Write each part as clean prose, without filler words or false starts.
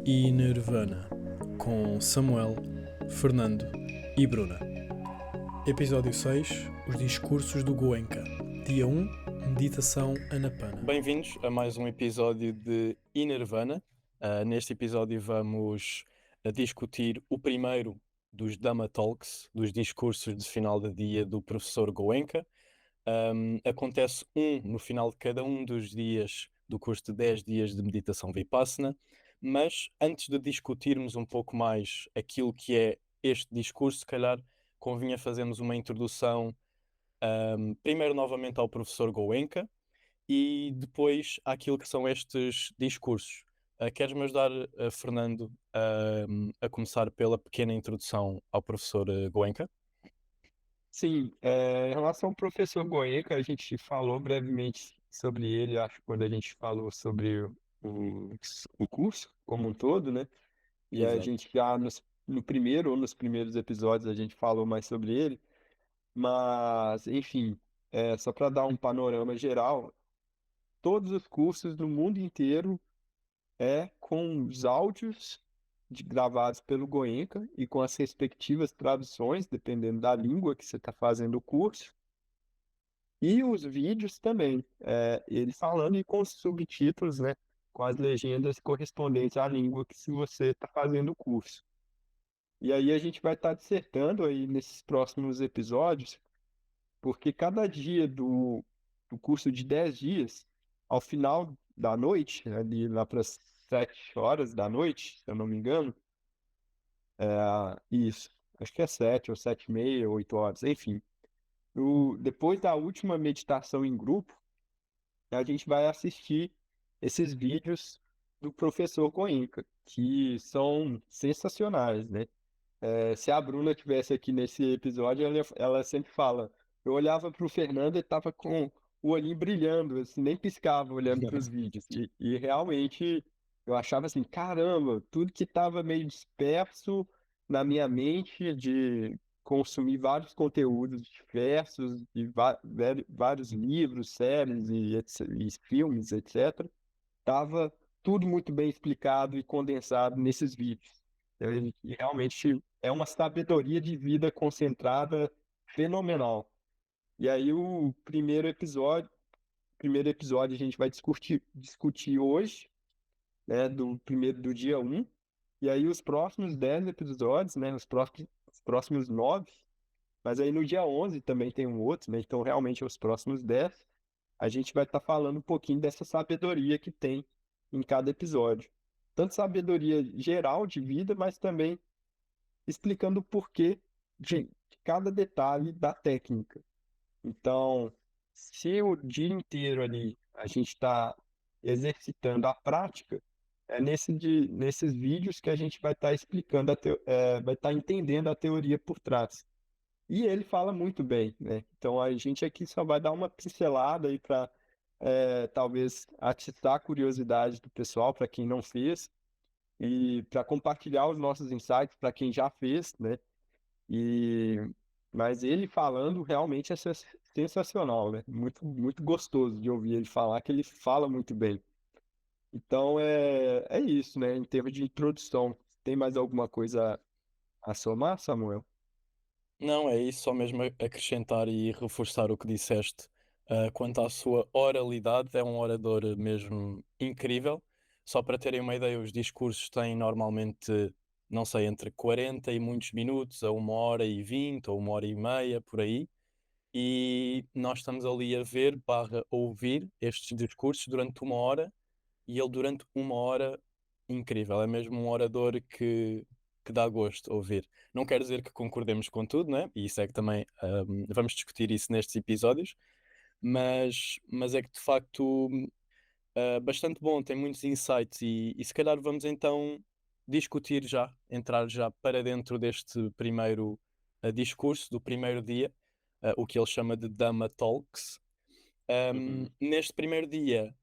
e Nirvana, com Samuel, Fernando e Bruna. Episódio 6: Os discursos do Goenka. Dia 1: Meditação Anapana. Bem-vindos a mais um episódio de Nirvana. Neste episódio vamos discutir o primeiro dos Dhamma Talks, dos discursos de final de dia do professor Goenka. Acontece no final de cada um dos dias do curso de 10 dias de meditação Vipassana, mas antes de discutirmos um pouco mais aquilo que é este discurso, se calhar convinha fazermos uma introdução, primeiro novamente ao professor Goenka e depois àquilo que são estes discursos. Queres-me ajudar, Fernando, a começar pela pequena introdução ao professor Goenka? Sim, em relação ao professor Goenka, a gente falou brevemente sobre ele, acho, quando a gente falou sobre o curso como um todo, né? E a Exato. gente já no primeiro ou nos primeiros episódios a gente falou mais sobre ele, mas, enfim, só para dar um panorama geral, todos os cursos do mundo inteiro com os áudios gravados pelo Goenka e com as respectivas traduções, dependendo da língua que você está fazendo o curso. E os vídeos também, ele falando e com os subtítulos, né, com as legendas correspondentes à língua que se você está fazendo o curso. E aí a gente vai estar dissertando aí nesses próximos episódios, porque cada dia do curso de 10 dias, ao final da noite, ali lá para as 7 horas da noite, se eu não me engano, isso, acho que é 7 ou 7h30, 8 horas, enfim. Depois da última meditação em grupo, a gente vai assistir esses vídeos do professor Goenka, que são sensacionais, né? Se a Bruna tivesse aqui nesse episódio, ela sempre fala, eu olhava para o Fernando e estava com o olhinho brilhando, assim, nem piscava olhando para os vídeos. E realmente eu achava assim, caramba, tudo que estava meio disperso na minha mente de consumir vários conteúdos diversos, de vários livros, séries e filmes, etc. Tava tudo muito bem explicado e condensado nesses vídeos. E realmente é uma sabedoria de vida concentrada fenomenal. E aí o primeiro episódio a gente vai discutir hoje, né, do dia 1. E aí os próximos 10 episódios, né, os próximos 9, mas aí no dia 11 também tem um outro, né, então realmente os próximos 10, a gente vai estar falando um pouquinho dessa sabedoria que tem em cada episódio. Tanto sabedoria geral de vida, mas também explicando o porquê de cada detalhe da técnica. Então, se o dia inteiro ali a gente está exercitando a prática, é nesses vídeos que a gente vai estar explicando, vai estar entendendo a teoria por trás. E ele fala muito bem, né? Então a gente aqui só vai dar uma pincelada aí para talvez atiçar a curiosidade do pessoal, para quem não fez, e para compartilhar os nossos insights para quem já fez, né? E mas ele falando realmente é sensacional, né? Muito muito gostoso de ouvir ele falar, que ele fala muito bem. Então é isso, né? Em termos de introdução, tem mais alguma coisa a somar, Samuel? Não, é isso, só mesmo acrescentar e reforçar o que disseste. Quanto à sua oralidade, é um orador mesmo incrível. Só para terem uma ideia, os discursos têm normalmente, não sei, entre 40 e muitos minutos, a 1h20 ou 1h30, por aí. E nós estamos ali a ver, barra, ouvir estes discursos durante 1 hora, e ele durante 1 hora, incrível. É mesmo um orador que dá gosto ouvir. Não quer dizer que concordemos com tudo, né? E isso é que também vamos discutir isso nestes episódios, mas é que de facto bastante bom, tem muitos insights e se calhar vamos então discutir já, entrar já para dentro deste primeiro discurso do primeiro dia, o que ele chama de Dhamma Talks. Uhum. Neste primeiro dia,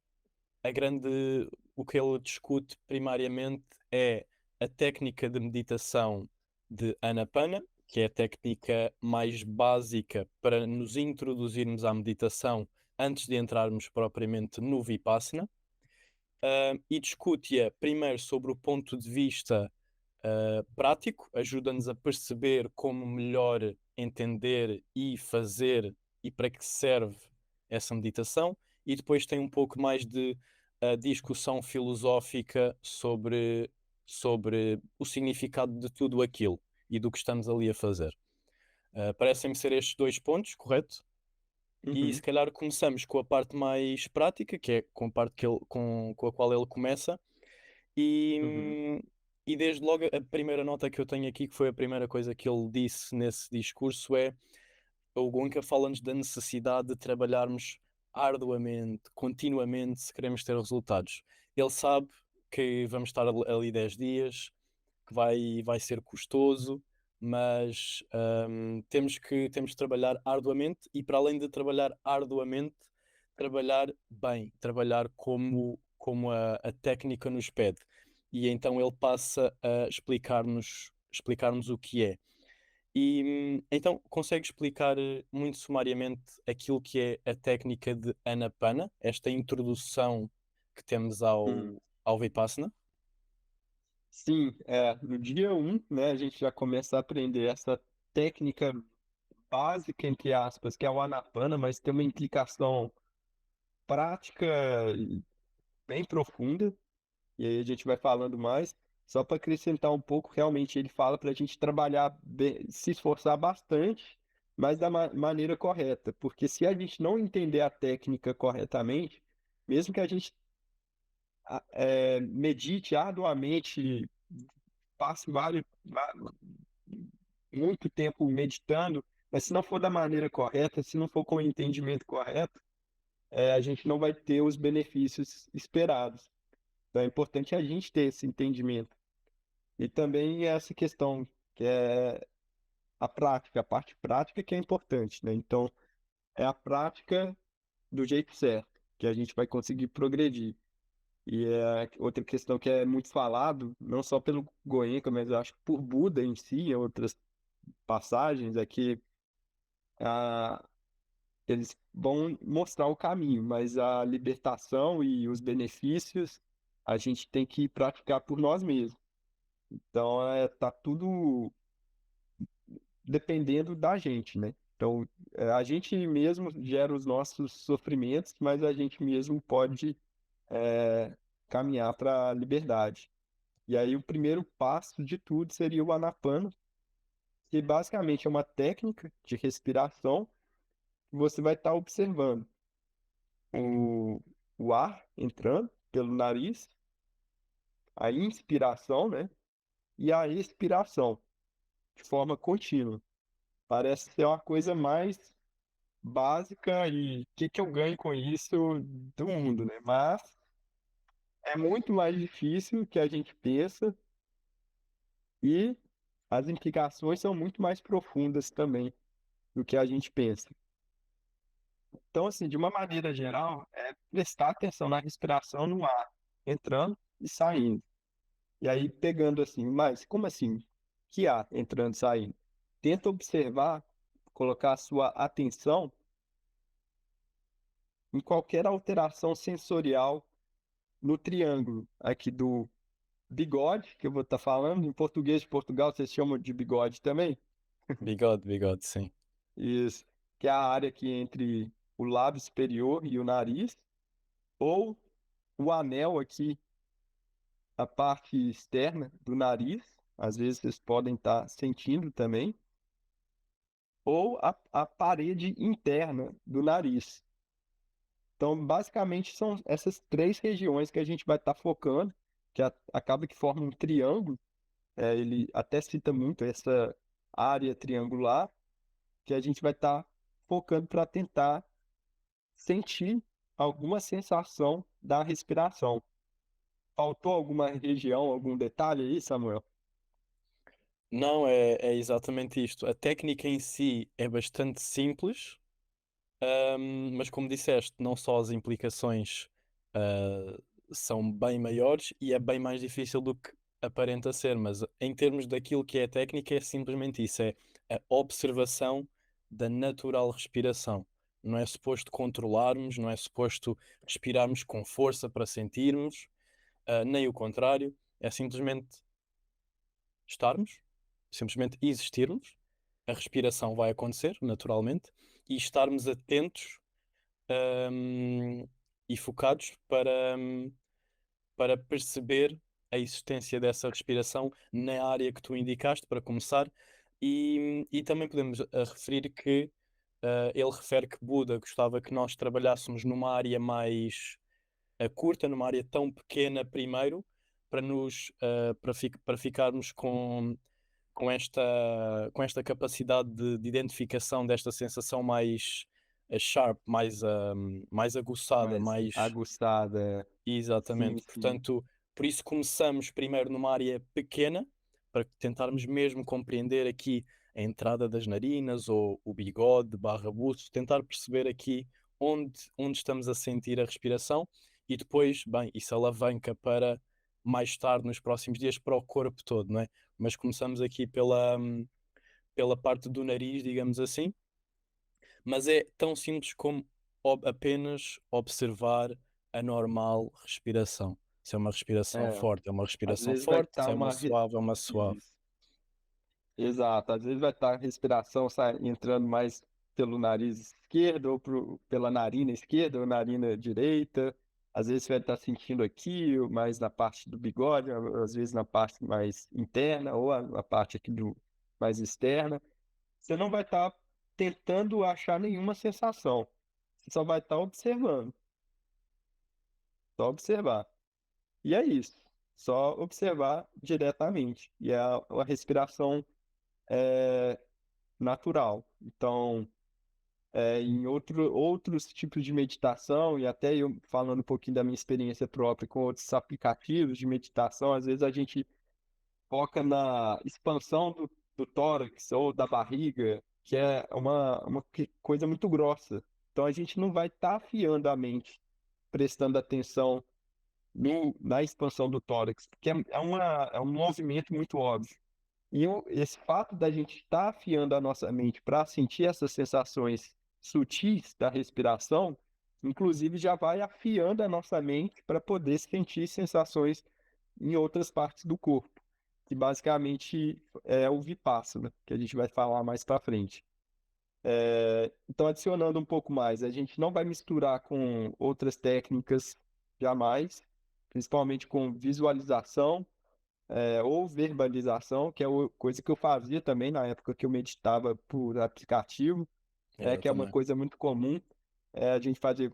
o que ele discute primariamente é a técnica de meditação de Anapana, que é a técnica mais básica para nos introduzirmos à meditação antes de entrarmos propriamente no Vipassana. e discute-a primeiro sobre o ponto de vista prático, ajuda-nos a perceber como melhor entender e fazer e para que serve essa meditação, e depois tem um pouco mais de discussão filosófica sobre o significado de tudo aquilo e do que estamos ali a fazer. Parecem-me ser estes dois pontos, correto? E se Uhum, calhar começamos com a parte mais prática, que é com a parte com a qual ele começa, e, uhum, e desde logo a primeira nota que eu tenho aqui, que foi a primeira coisa que ele disse nesse discurso, é o Gonca fala-nos da necessidade de trabalharmos arduamente, continuamente, se queremos ter resultados. Ele sabe que vamos estar ali 10 dias, que vai ser custoso, mas temos que trabalhar arduamente e, para além de trabalhar arduamente, trabalhar bem, trabalhar como a técnica nos pede. E então ele passa a explicar-nos o que é. E então consegue explicar muito sumariamente aquilo que é a técnica de Anapana, esta introdução que temos uhum. ao Vipassana? Sim, no dia um, né, a gente já começa a aprender essa técnica básica, entre aspas, que é o Anapana, mas tem uma implicação prática bem profunda, e aí a gente vai falando mais. Só para acrescentar um pouco, realmente ele fala para a gente trabalhar, se esforçar bastante, mas da maneira correta, porque se a gente não entender a técnica corretamente, mesmo que a gente medite arduamente, passe muito tempo meditando, mas se não for da maneira correta, se não for com o entendimento correto, a gente não vai ter os benefícios esperados. Então é importante a gente ter esse entendimento. E também essa questão que é a prática, a parte prática que é importante, né? Então é a prática do jeito certo que a gente vai conseguir progredir. E é outra questão que é muito falado, não só pelo Goenka, mas eu acho que por Buda em si, em outras passagens, é que a, eles vão mostrar o caminho, mas a libertação e os benefícios a gente tem que praticar por nós mesmos. Então, tá tudo dependendo da gente, né? Então, a gente mesmo gera os nossos sofrimentos, mas a gente mesmo pode caminhar para a liberdade. E aí, o primeiro passo de tudo seria o Anapana, que basicamente é uma técnica de respiração que você vai estar observando o, o ar entrando pelo nariz, a inspiração, né? E a expiração, de forma contínua. Parece ser uma coisa mais básica e o que que eu ganho com isso do mundo, né? Mas é muito mais difícil que a gente pensa e as implicações são muito mais profundas também do que a gente pensa. Então, assim, de uma maneira geral, é prestar atenção na respiração no ar, entrando e saindo. E aí, pegando assim, mas como assim? Que ar entrando e saindo? Tenta observar, colocar a sua atenção em qualquer alteração sensorial no triângulo aqui do bigode, que eu vou estar falando. Em português de Portugal, vocês chamam de bigode também? Bigode, bigode, sim. Isso, que é a área aqui entre o lábio superior e o nariz, ou o anel aqui, a parte externa do nariz. Às vezes vocês podem estar sentindo também. Ou a parede interna do nariz. Então, basicamente, são essas três regiões que a gente vai estar focando, que acaba que forma um triângulo. Ele até cita muito essa área triangular, que a gente vai estar focando para tentar sentir alguma sensação da respiração. Faltou alguma região, algum detalhe aí, Samuel? Não, é exatamente isto. A técnica em si é bastante simples, mas como disseste, não só as implicações ah, são bem maiores e é bem mais difícil do que aparenta ser, mas em termos daquilo que é a técnica, é simplesmente isso, é a observação da natural respiração. Não é suposto controlarmos, não é suposto respirarmos com força para sentirmos, nem o contrário. É simplesmente estarmos, simplesmente existirmos, a respiração vai acontecer naturalmente e estarmos atentos, hum, e focados para perceber a existência dessa respiração na área que tu indicaste, para começar. E também podemos referir que ele refere que Buda gostava que nós trabalhássemos numa área mais curta, numa área tão pequena primeiro, para ficarmos com esta capacidade de identificação desta sensação mais sharp, mais aguçada, Mais mais. aguçada. Sim, Exatamente. sim. Portanto, por isso começamos primeiro numa área pequena, para tentarmos mesmo compreender aqui a entrada das narinas ou o bigode barra buço, tentar perceber aqui onde estamos a sentir a respiração e depois, bem, isso alavanca para mais tarde, nos próximos dias, para o corpo todo, não é? Mas começamos aqui pela parte do nariz, digamos assim, mas é tão simples como apenas observar a normal respiração. Se é uma respiração É, forte, é uma às respiração vezes vai forte, estar se é uma suave, é uma suave. Isso. Exato, às vezes vai estar a respiração entrando mais pelo nariz esquerdo ou pela narina esquerda ou narina direita. Às vezes você vai estar sentindo aqui, ou mais na parte do bigode, às vezes na parte mais interna ou a parte aqui mais externa. Você não vai estar tentando achar nenhuma sensação. Você só vai estar observando, só observar. E é isso, só observar diretamente. E é a respiração é, natural. Então, em outros tipos de meditação, e até eu falando um pouquinho da minha experiência própria com outros aplicativos de meditação, às vezes a gente foca na expansão do tórax ou da barriga, que é uma coisa muito grossa. Então a gente não vai estar afiando a mente, prestando atenção na expansão do tórax, porque é um movimento muito óbvio. E esse fato da gente estar afiando a nossa mente para sentir essas sensações sutis da respiração, inclusive já vai afiando a nossa mente para poder sentir sensações em outras partes do corpo, que basicamente é o Vipassana, que a gente vai falar mais para frente. Então, adicionando um pouco mais, a gente não vai misturar com outras técnicas jamais, principalmente com visualização ou verbalização, que é coisa que eu fazia também na época que eu meditava por aplicativo, Eu que é uma também. coisa muito comum, a gente fazer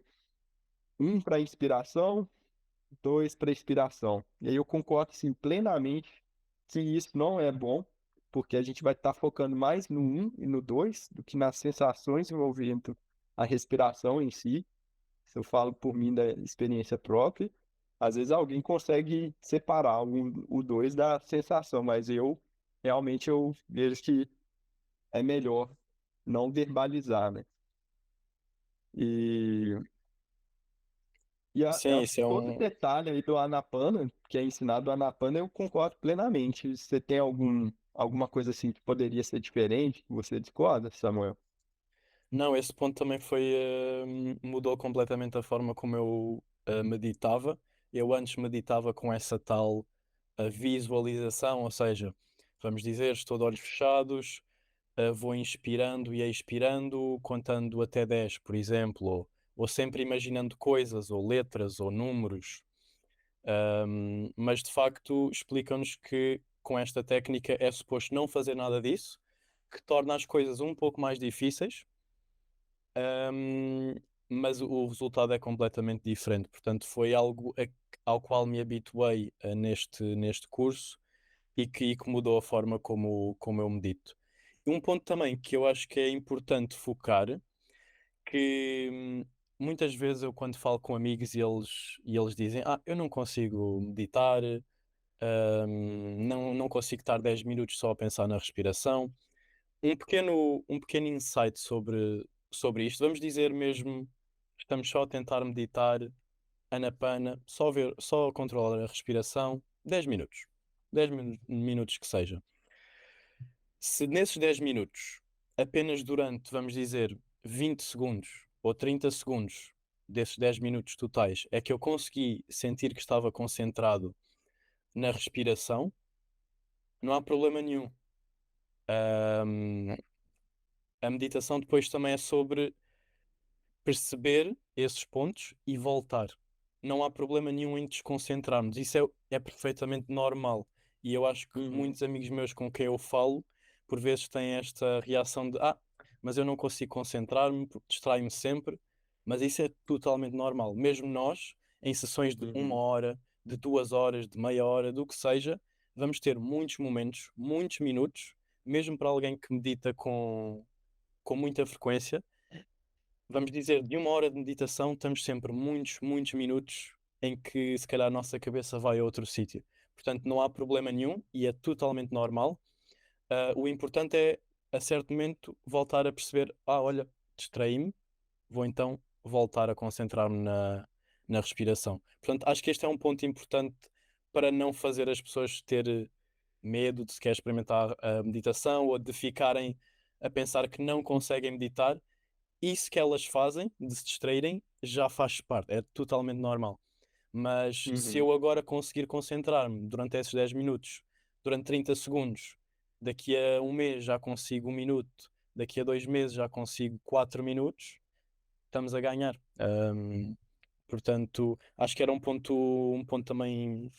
um para inspiração, dois para expiração. E aí eu concordo sim, plenamente que isso não é bom, porque a gente vai estar focando mais no um e no dois do que nas sensações envolvendo a respiração em si. Se eu falo por mim da experiência própria, às vezes alguém consegue separar o dois da sensação, mas eu realmente eu vejo que é melhor não verbalizar, né? E, Sim, isso é todo um. detalhe aí do Anapana, que é ensinado do Anapana, eu concordo plenamente. Você tem alguma coisa assim que poderia ser diferente, que você discorda, Samuel? Não, esse ponto também mudou completamente a forma como eu meditava. Eu antes meditava com essa tal visualização, ou seja, vamos dizer, estou de olhos fechados, vou inspirando e expirando, contando até 10, por exemplo, ou sempre imaginando coisas, ou letras, ou números. Mas de facto explicam-nos que com esta técnica é suposto não fazer nada disso, que torna as coisas um pouco mais difíceis, um, mas o resultado é completamente diferente. Portanto, foi algo ao qual me habituei neste curso e que mudou a forma como eu medito. E um ponto também que eu acho que é importante focar, que muitas vezes eu quando falo com amigos e eles dizem, eu não consigo meditar, não consigo estar 10 minutos só a pensar na respiração. Um pequeno insight sobre isto. Vamos dizer mesmo, estamos só a tentar meditar, anapana, só controlar a respiração, 10 minutos. 10 minutos que seja. Se nesses 10 minutos, apenas durante, vamos dizer, 20 segundos ou 30 segundos, desses 10 minutos totais é que eu consegui sentir que estava concentrado na respiração, não há problema nenhum. Ahm, a meditação depois também é sobre perceber esses pontos e voltar. Não há problema nenhum em desconcentrarmos. Isso é perfeitamente normal. E eu acho que Uhum, muitos amigos meus com quem eu falo, por vezes têm esta reação de mas eu não consigo concentrar-me porque distrai-me sempre. Mas isso é totalmente normal. Mesmo nós, em sessões de uma uhum, hora, de 2 horas, de meia hora, do que seja, vamos ter muitos momentos, muitos minutos, mesmo para alguém que medita com muita frequência, vamos dizer, de uma hora de meditação, estamos sempre muitos, muitos minutos em que se calhar a nossa cabeça vai a outro sítio. Portanto, não há problema nenhum e é totalmente normal. O importante é, a certo momento, voltar a perceber: olha, distraí-me, vou então voltar a concentrar-me na respiração. Portanto, acho que este é um ponto importante para não fazer as pessoas ter medo de sequer experimentar a meditação ou de ficarem a pensar que não conseguem meditar. Isso que elas fazem, de se distraírem, já faz parte, é totalmente normal. Mas se uhum. eu agora conseguir concentrar-me durante esses 10 minutos, durante 30 segundos, daqui a um mês já consigo 1 minuto, daqui a 2 meses já consigo 4 minutos, estamos a ganhar. Portanto, acho que era um ponto também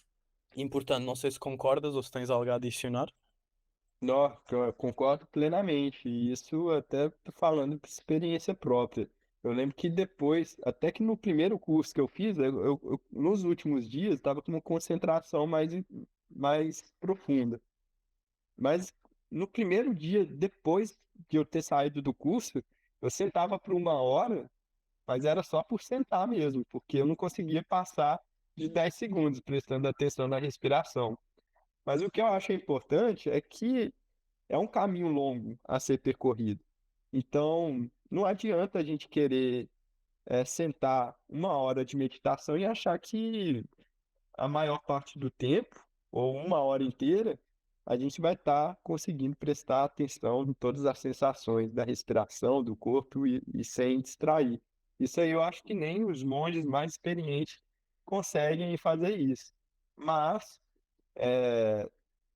importante. Não sei se concordas ou se tens algo a adicionar. Não, eu concordo plenamente. E isso até tô falando por experiência própria. Eu lembro que depois, até que no primeiro curso que eu fiz, nos últimos dias, estava com uma concentração mais profunda. Mas no primeiro dia, depois de eu ter saído do curso, eu sentava por uma hora, mas era só por sentar mesmo, porque eu não conseguia passar de 10 segundos prestando atenção na respiração. Mas o que eu acho importante é que é um caminho longo a ser percorrido. Então, não adianta a gente querer sentar uma hora de meditação e achar que a maior parte do tempo, ou uma hora inteira, a gente vai estar conseguindo prestar atenção em todas as sensações da respiração, do corpo e sem distrair. Isso aí eu acho que nem os monges mais experientes conseguem fazer isso. Mas,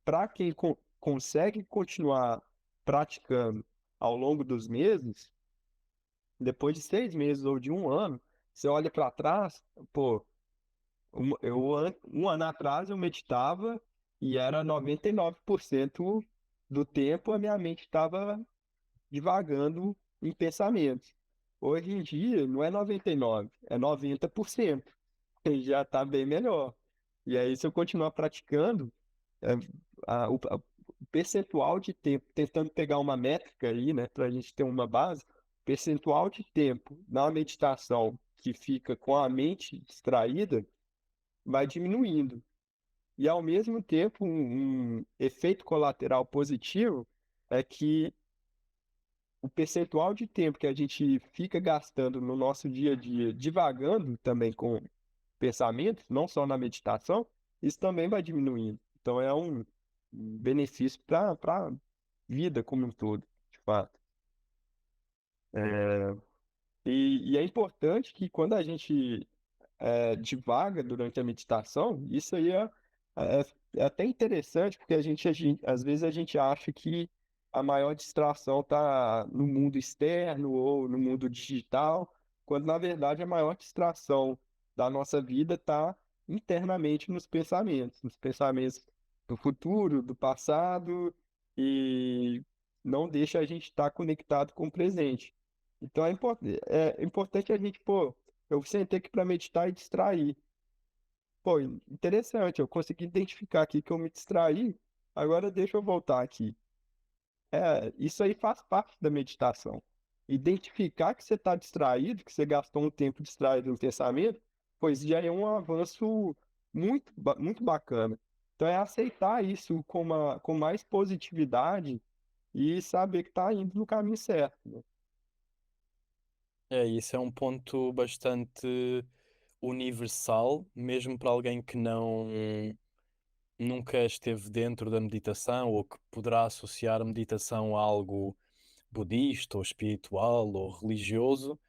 para quem consegue continuar praticando ao longo dos meses, depois de 6 meses ou de um ano, você olha para trás, pô, um ano atrás eu meditava e era 99% do tempo a minha mente estava divagando em pensamentos. Hoje em dia não é 99%, é 90%. E já está bem melhor. E aí, se eu continuar praticando, é, o percentual de tempo, tentando pegar uma métrica aí, né, para a gente ter uma base, percentual de tempo na meditação que fica com a mente distraída vai diminuindo. E, ao mesmo tempo, um efeito colateral positivo é que o percentual de tempo que a gente fica gastando no nosso dia a dia, divagando também com pensamentos, não só na meditação, isso também vai diminuindo. Então, é um benefício para a vida como um todo, de fato. É, e é importante que quando a gente divaga durante a meditação, isso aí é, é até interessante, porque às vezes a gente acha que a maior distração está no mundo externo ou no mundo digital, quando na verdade a maior distração da nossa vida está internamente nos pensamentos do futuro, do passado, e não deixa a gente estar conectado com o presente. Então é importante a gente, pô, eu sentei aqui para meditar e distrair. Pô, interessante, eu consegui identificar aqui que eu me distraí, agora deixa eu voltar aqui. Isso aí faz parte da meditação. Identificar que você está distraído, que você gastou um tempo distraído no pensamento, pois já é um avanço muito bacana. Então é aceitar isso com mais positividade e saber que está indo no caminho certo, né? Isso é um ponto bastante universal, mesmo para alguém que não nunca esteve dentro da meditação ou que poderá associar a meditação a algo budista ou espiritual ou religioso.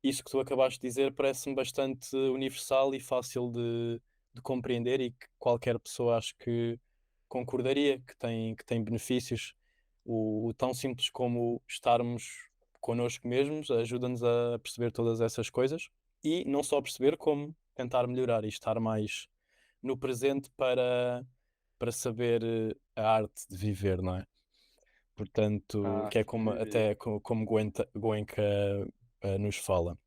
isso que tu acabaste de dizer parece-me bastante universal e fácil de compreender e que qualquer pessoa acho que concordaria que tem benefícios. O tão simples como estarmos connosco mesmos ajuda-nos a perceber todas essas coisas e não só perceber, como tentar melhorar e estar mais no presente para saber a arte de viver, não é? A Portanto, que é arte de como viver. até como Goenka nos fala.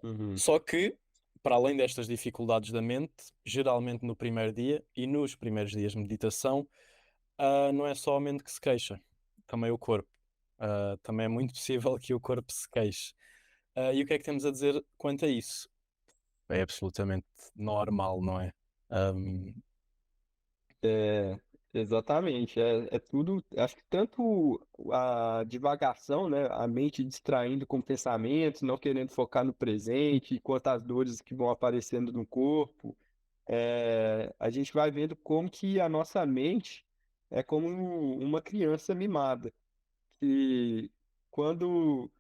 Uhum. Só que, para além destas dificuldades da mente, geralmente no primeiro dia e nos primeiros dias de meditação, não é só a mente que se queixa, também o corpo. Também é muito possível que o corpo se queixe. E o que é que temos a dizer quanto a isso? É absolutamente normal, não é? Ahm, É, exatamente. É tudo. Acho que tanto a divagação, né? A mente distraindo com pensamentos, não querendo focar no presente, quanto as dores que vão aparecendo no corpo. A gente vai vendo como que a nossa mente é como uma criança mimada, que quando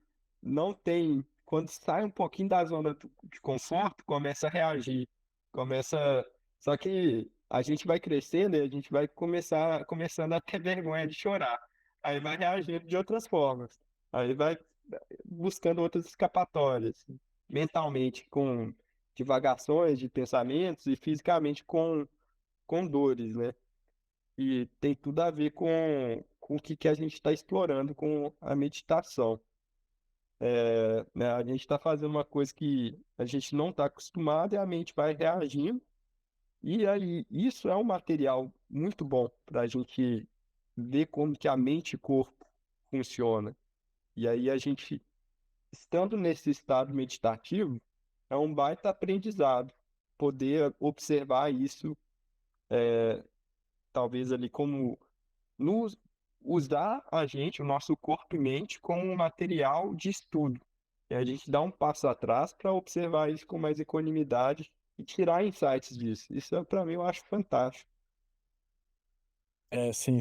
quando sai um pouquinho da zona de conforto, começa a reagir, começa, só que a gente vai crescendo e a gente vai começando a ter vergonha de chorar, aí vai reagindo de outras formas, aí vai buscando outras escapatórias, mentalmente com divagações de pensamentos e fisicamente com dores, né? E tem tudo a ver com o que a gente está explorando com a meditação. Né? A gente está fazendo uma coisa que a gente não está acostumado e a mente vai reagindo. E aí, isso é um material muito bom para a gente ver como que a mente e corpo funciona. E aí a gente, estando nesse estado meditativo, é um baita aprendizado poder observar isso, talvez ali como nos usar a gente, o nosso corpo e mente, como um material de estudo. E a gente dá um passo atrás para observar isso com mais equanimidade e tirar insights disso. Isso, para mim, eu acho fantástico. sim,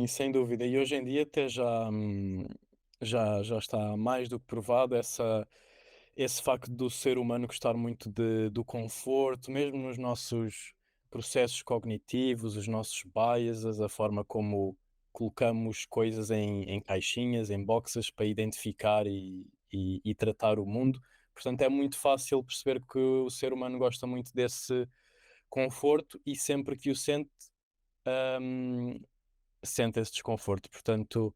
sem dúvida. E hoje em dia até já está mais do que provado esse facto do ser humano gostar muito do conforto, mesmo nos nossos processos cognitivos, os nossos biases, a forma como colocamos coisas em caixinhas, em boxes para identificar e tratar o mundo. Portanto, é muito fácil perceber que o ser humano gosta muito desse conforto e sempre que o sente, hum, sente esse desconforto. Portanto,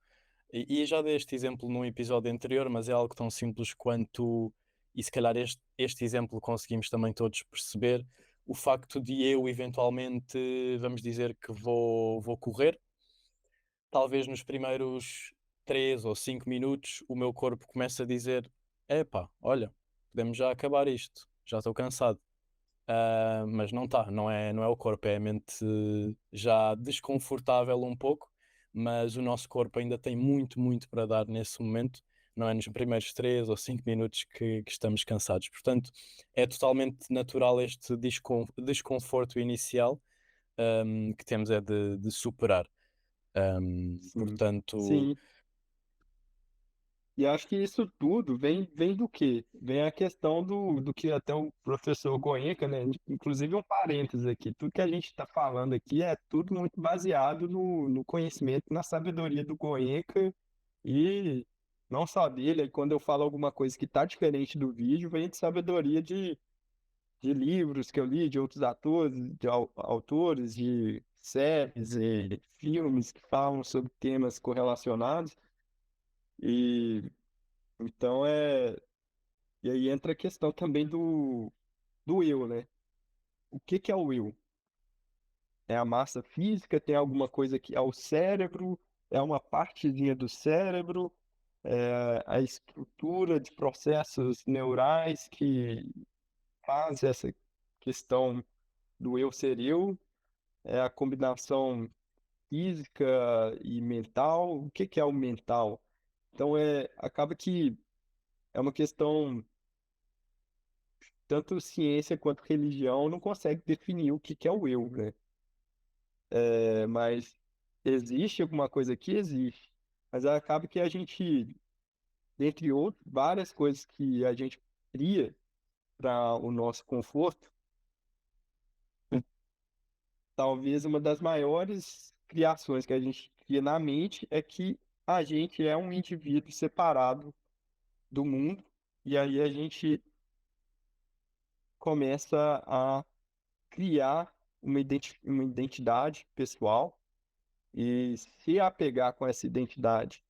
e já dei este exemplo num episódio anterior, mas é algo tão simples quanto, e se calhar este exemplo conseguimos também todos perceber, o facto de eu eventualmente, vamos dizer que vou correr, talvez nos primeiros 3 ou 5 minutos o meu corpo começa a dizer: epá, olha, podemos já acabar isto, já estou cansado. Mas não está, não é o corpo, é a mente já desconfortável um pouco, mas o nosso corpo ainda tem muito, muito para dar nesse momento, não é nos primeiros 3 ou 5 minutos que estamos cansados. Portanto, é totalmente natural este desconforto inicial, que temos é de superar. Sim. Portanto, Sim. E acho que isso tudo vem do quê? Vem a questão do que até o professor Goenka, né? Inclusive um parênteses aqui, tudo que a gente está falando aqui é tudo muito baseado no conhecimento, na sabedoria do Goenka e não só dele. Aí quando eu falo alguma coisa que está diferente do vídeo, vem de sabedoria de livros que eu li, de outros atores, de autores, de séries e filmes que falam sobre temas correlacionados. E então e aí entra a questão também do eu, né? O que que é o eu? É a massa física? Tem alguma coisa que é o cérebro? É uma partezinha do cérebro? É a estrutura de processos neurais que faz essa questão do eu ser eu? É a combinação física e mental? O que que é o mental? Então acaba que é uma questão, tanto ciência quanto religião não consegue definir o que que é o eu, né? Mas existe alguma coisa que existe. Mas acaba que a gente dentre outros, várias coisas que a gente cria para o nosso conforto, talvez uma das maiores criações que a gente cria na mente é que a gente é um indivíduo separado do mundo, e aí a gente começa a criar uma identidade pessoal e se apegar com essa identidade.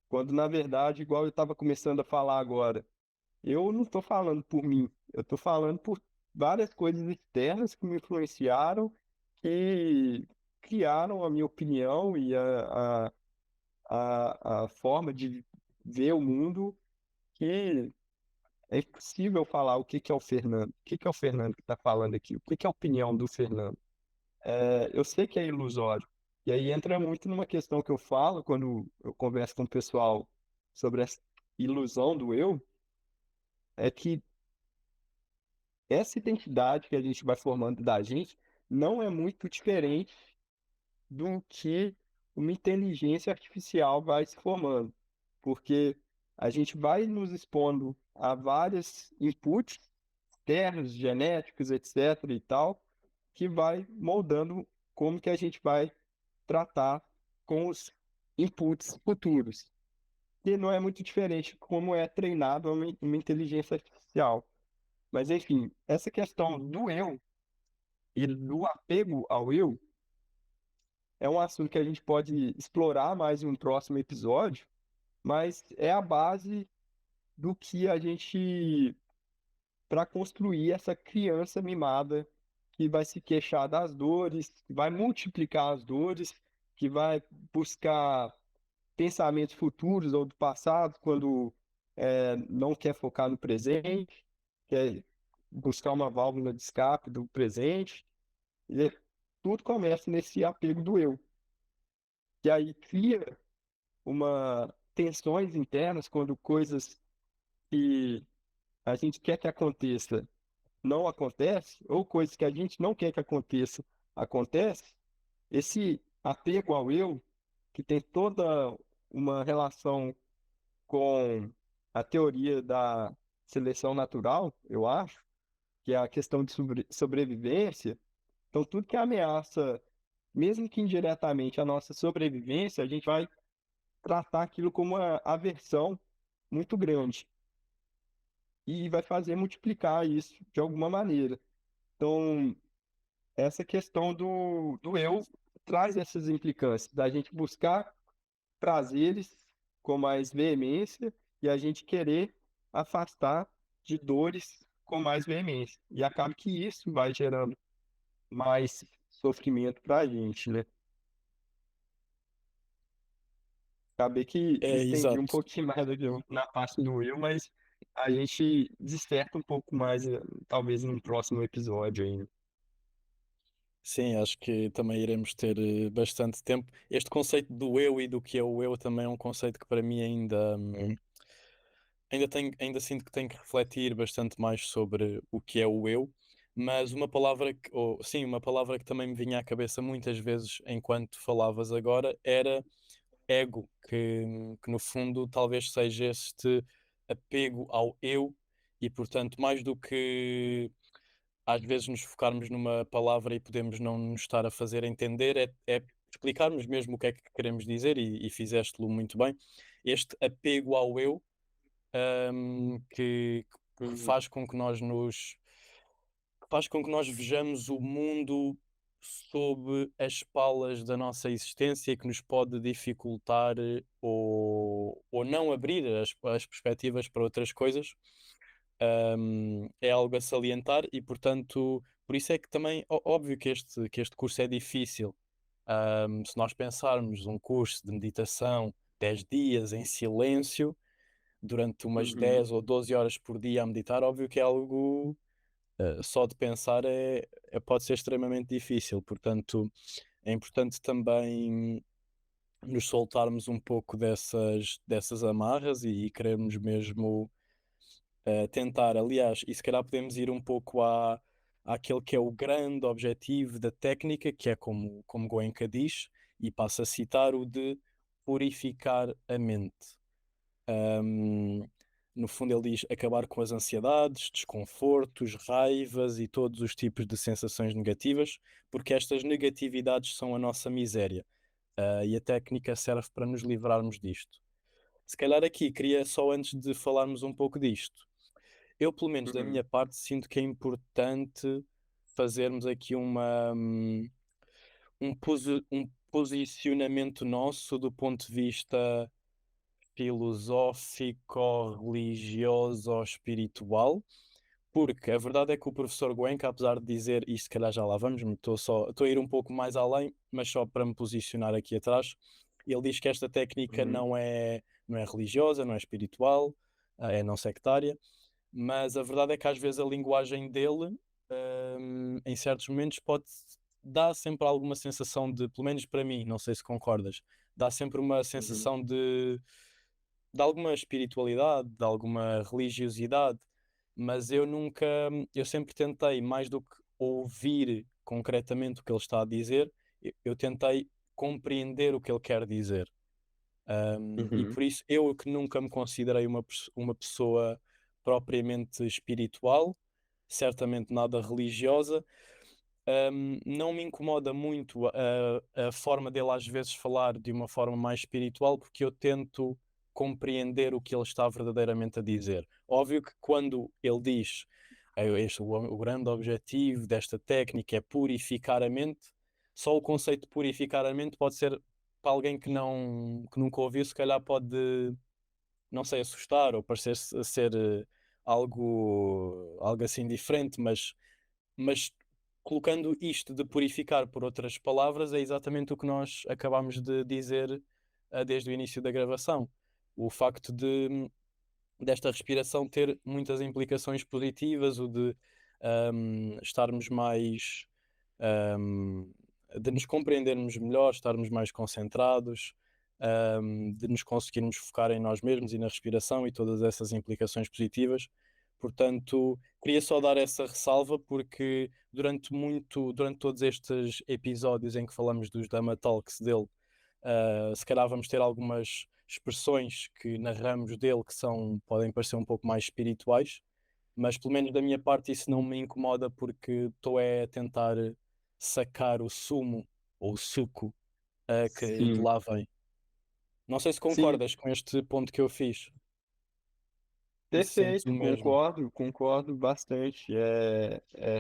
Quando, na verdade, igual eu estava começando a falar agora, eu não estou falando por mim, eu estou falando por várias coisas externas que me influenciaram, que criaram a minha opinião e a forma de ver o mundo, que é impossível falar o que que é o Fernando, o que que é o Fernando que está falando aqui, o que que é a opinião do Fernando. Eu sei que é ilusório. E aí entra muito numa questão que eu falo quando eu converso com o pessoal sobre essa ilusão do eu, é que essa identidade que a gente vai formando da gente não é muito diferente do que uma inteligência artificial vai se formando, porque a gente vai nos expondo a vários inputs externos, genéticos, etc. e tal, que vai moldando como que a gente vai tratar com os inputs futuros. E não é muito diferente como é treinado uma inteligência artificial. Mas, enfim, essa questão do eu e do apego ao eu é um assunto que a gente pode explorar mais em um próximo episódio, mas é a base do que a gente, para construir essa criança mimada que vai se queixar das dores, que vai multiplicar as dores, que vai buscar pensamentos futuros ou do passado quando não quer focar no presente, quer buscar uma válvula de escape do presente. E tudo começa nesse apego do eu, que aí cria uma tensões internas quando coisas que a gente quer que aconteça não acontece, ou coisas que a gente não quer que aconteça acontece. Esse apego ao eu, que tem toda uma relação com a teoria da seleção natural, eu acho, que é a questão de sobrevivência. Então, tudo que ameaça, mesmo que indiretamente, a nossa sobrevivência, a gente vai tratar aquilo como uma aversão muito grande e vai fazer multiplicar isso de alguma maneira. Então, essa questão do eu traz essas implicâncias, da gente buscar prazeres com mais veemência e a gente querer afastar de dores com mais veemência. E acaba que isso vai gerando mais sofrimento para a gente, né? Acabei que É, estendi um exato. pouquinho mais aqui na parte do eu, mas a gente disserta um pouco mais, talvez, num próximo episódio ainda. Sim, acho que também iremos ter bastante tempo. Este conceito do eu e do que é o eu também é um conceito que para mim ainda sinto que tenho que refletir bastante mais sobre o que é o eu, mas uma palavra uma palavra que também me vinha à cabeça muitas vezes enquanto falavas agora era ego, que no fundo talvez seja este apego ao eu e portanto mais do que às vezes nos focarmos numa palavra e podemos não nos estar a fazer entender, é explicarmos mesmo o que é que queremos dizer e fizeste-lo muito bem. Este apego ao eu, que Uhum. faz com que nós vejamos o mundo sob as palas da nossa existência e que nos pode dificultar ou não abrir as perspectivas para outras coisas. É algo a salientar e, portanto, por isso é que também, óbvio que este curso é difícil. Se nós pensarmos um curso de meditação 10 dias em silêncio, durante umas Uhum. 10 ou 12 horas por dia a meditar, óbvio que é algo, só de pensar pode ser extremamente difícil. Portanto, é importante também nos soltarmos um pouco dessas amarras e querermos mesmo tentar, aliás, e se calhar podemos ir um pouco àquele que é o grande objetivo da técnica, que é como Goenka diz, e passo a citar o de purificar a mente. Ahm, no fundo, ele diz acabar com as ansiedades, desconfortos, raivas e todos os tipos de sensações negativas, porque estas negatividades são a nossa miséria. E a técnica serve para nos livrarmos disto. Se calhar aqui queria só antes de falarmos um pouco disto. Eu, pelo menos da Uhum, minha parte, sinto que é importante fazermos aqui um posicionamento nosso do ponto de vista filosófico, religioso ou espiritual, porque a verdade é que o professor Goenka, apesar de dizer, e se calhar já lá vamos, estou a ir um pouco mais além, mas só para me posicionar aqui atrás, ele diz que esta técnica uhum, não é religiosa, não é espiritual, é não sectária, mas a verdade é que às vezes a linguagem dele, em certos momentos, pode dar sempre alguma sensação de, pelo menos para mim, não sei se concordas, dá sempre uma uhum, sensação de alguma espiritualidade, de alguma religiosidade, mas eu sempre tentei, mais do que ouvir concretamente o que ele está a dizer, eu tentei compreender o que ele quer dizer. E uhum, por isso eu que nunca me considerei uma pessoa propriamente espiritual, certamente nada religiosa, não me incomoda muito a forma dele às vezes falar de uma forma mais espiritual, porque eu tento compreender o que ele está verdadeiramente a dizer. Óbvio que quando ele diz o grande objetivo desta técnica é purificar a mente, só o conceito de purificar a mente pode ser para alguém que nunca ouviu, se calhar pode, não sei, assustar ou parecer ser algo assim diferente, mas colocando isto de purificar por outras palavras, é exatamente o que nós acabámos de dizer desde o início da gravação. O facto desta respiração ter muitas implicações positivas, o de estarmos mais. ahm, de nos compreendermos melhor, estarmos mais concentrados, de nos conseguirmos focar em nós mesmos e na respiração e todas essas implicações positivas. Portanto, queria só dar essa ressalva porque durante todos estes episódios em que falamos dos Dhamma Talks dele, se calhar vamos ter algumas expressões que narramos dele que podem parecer um pouco mais espirituais, mas pelo menos da minha parte isso não me incomoda porque estou a tentar sacar o sumo ou o suco que de sim, lá vem. Não sei se sim, concordas com este ponto que eu fiz e se sentes o perfeito, mesmo. concordo bastante.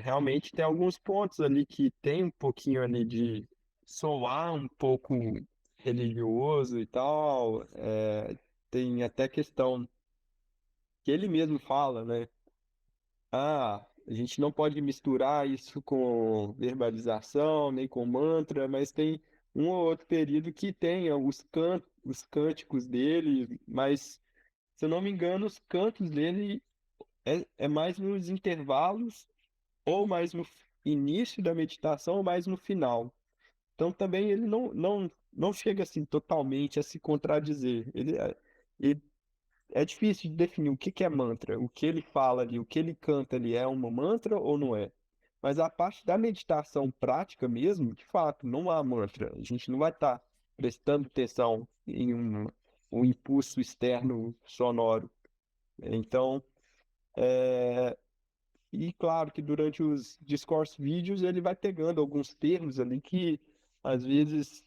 Realmente tem alguns pontos ali que tem um pouquinho ali de soar um pouco religioso e tal. Tem até questão que ele mesmo fala, né? Ah, a gente não pode misturar isso com verbalização, nem com mantra, mas tem um ou outro período que tem os cânticos dele, mas, se eu não me engano, os cantos dele é mais nos intervalos, ou mais no início da meditação, ou mais no final. Então também ele não chega assim totalmente a se contradizer. Ele é difícil de definir o que que é mantra. O que ele fala ali, o que ele canta ali é uma mantra ou não é? Mas a parte da meditação prática mesmo, de fato, não há mantra. A gente não vai estar prestando atenção em um impulso externo sonoro. Então, e claro que durante os discourse vídeos ele vai pegando alguns termos ali que às vezes,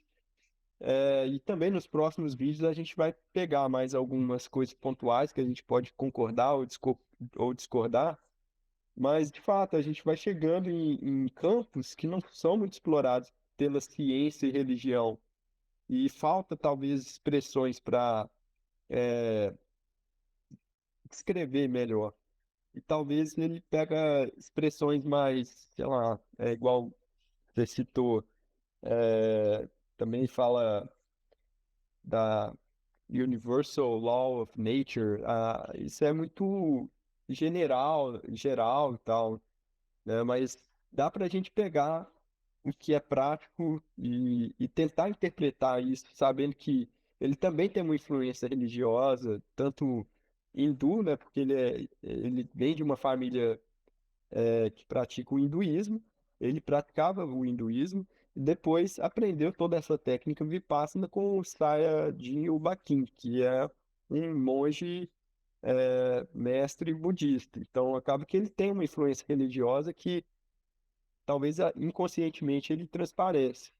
e também nos próximos vídeos a gente vai pegar mais algumas coisas pontuais que a gente pode concordar ou discordar, mas de fato a gente vai chegando em campos que não são muito explorados pela ciência e religião, e falta talvez expressões para descrever melhor. E talvez ele pega expressões mais, sei lá, igual você citou, também fala da Universal Law of Nature. Isso é muito geral e tal, né? Mas dá para a gente pegar o que é prático e tentar interpretar isso, sabendo que ele também tem uma influência religiosa, tanto hindu, né? Porque ele vem de uma família que pratica o hinduísmo. Ele praticava o hinduísmo e depois aprendeu toda essa técnica Vipassana com o Sayadaw U. Que é um monge mestre budista. Então, acaba que ele tem uma influência religiosa que talvez inconscientemente ele transparece,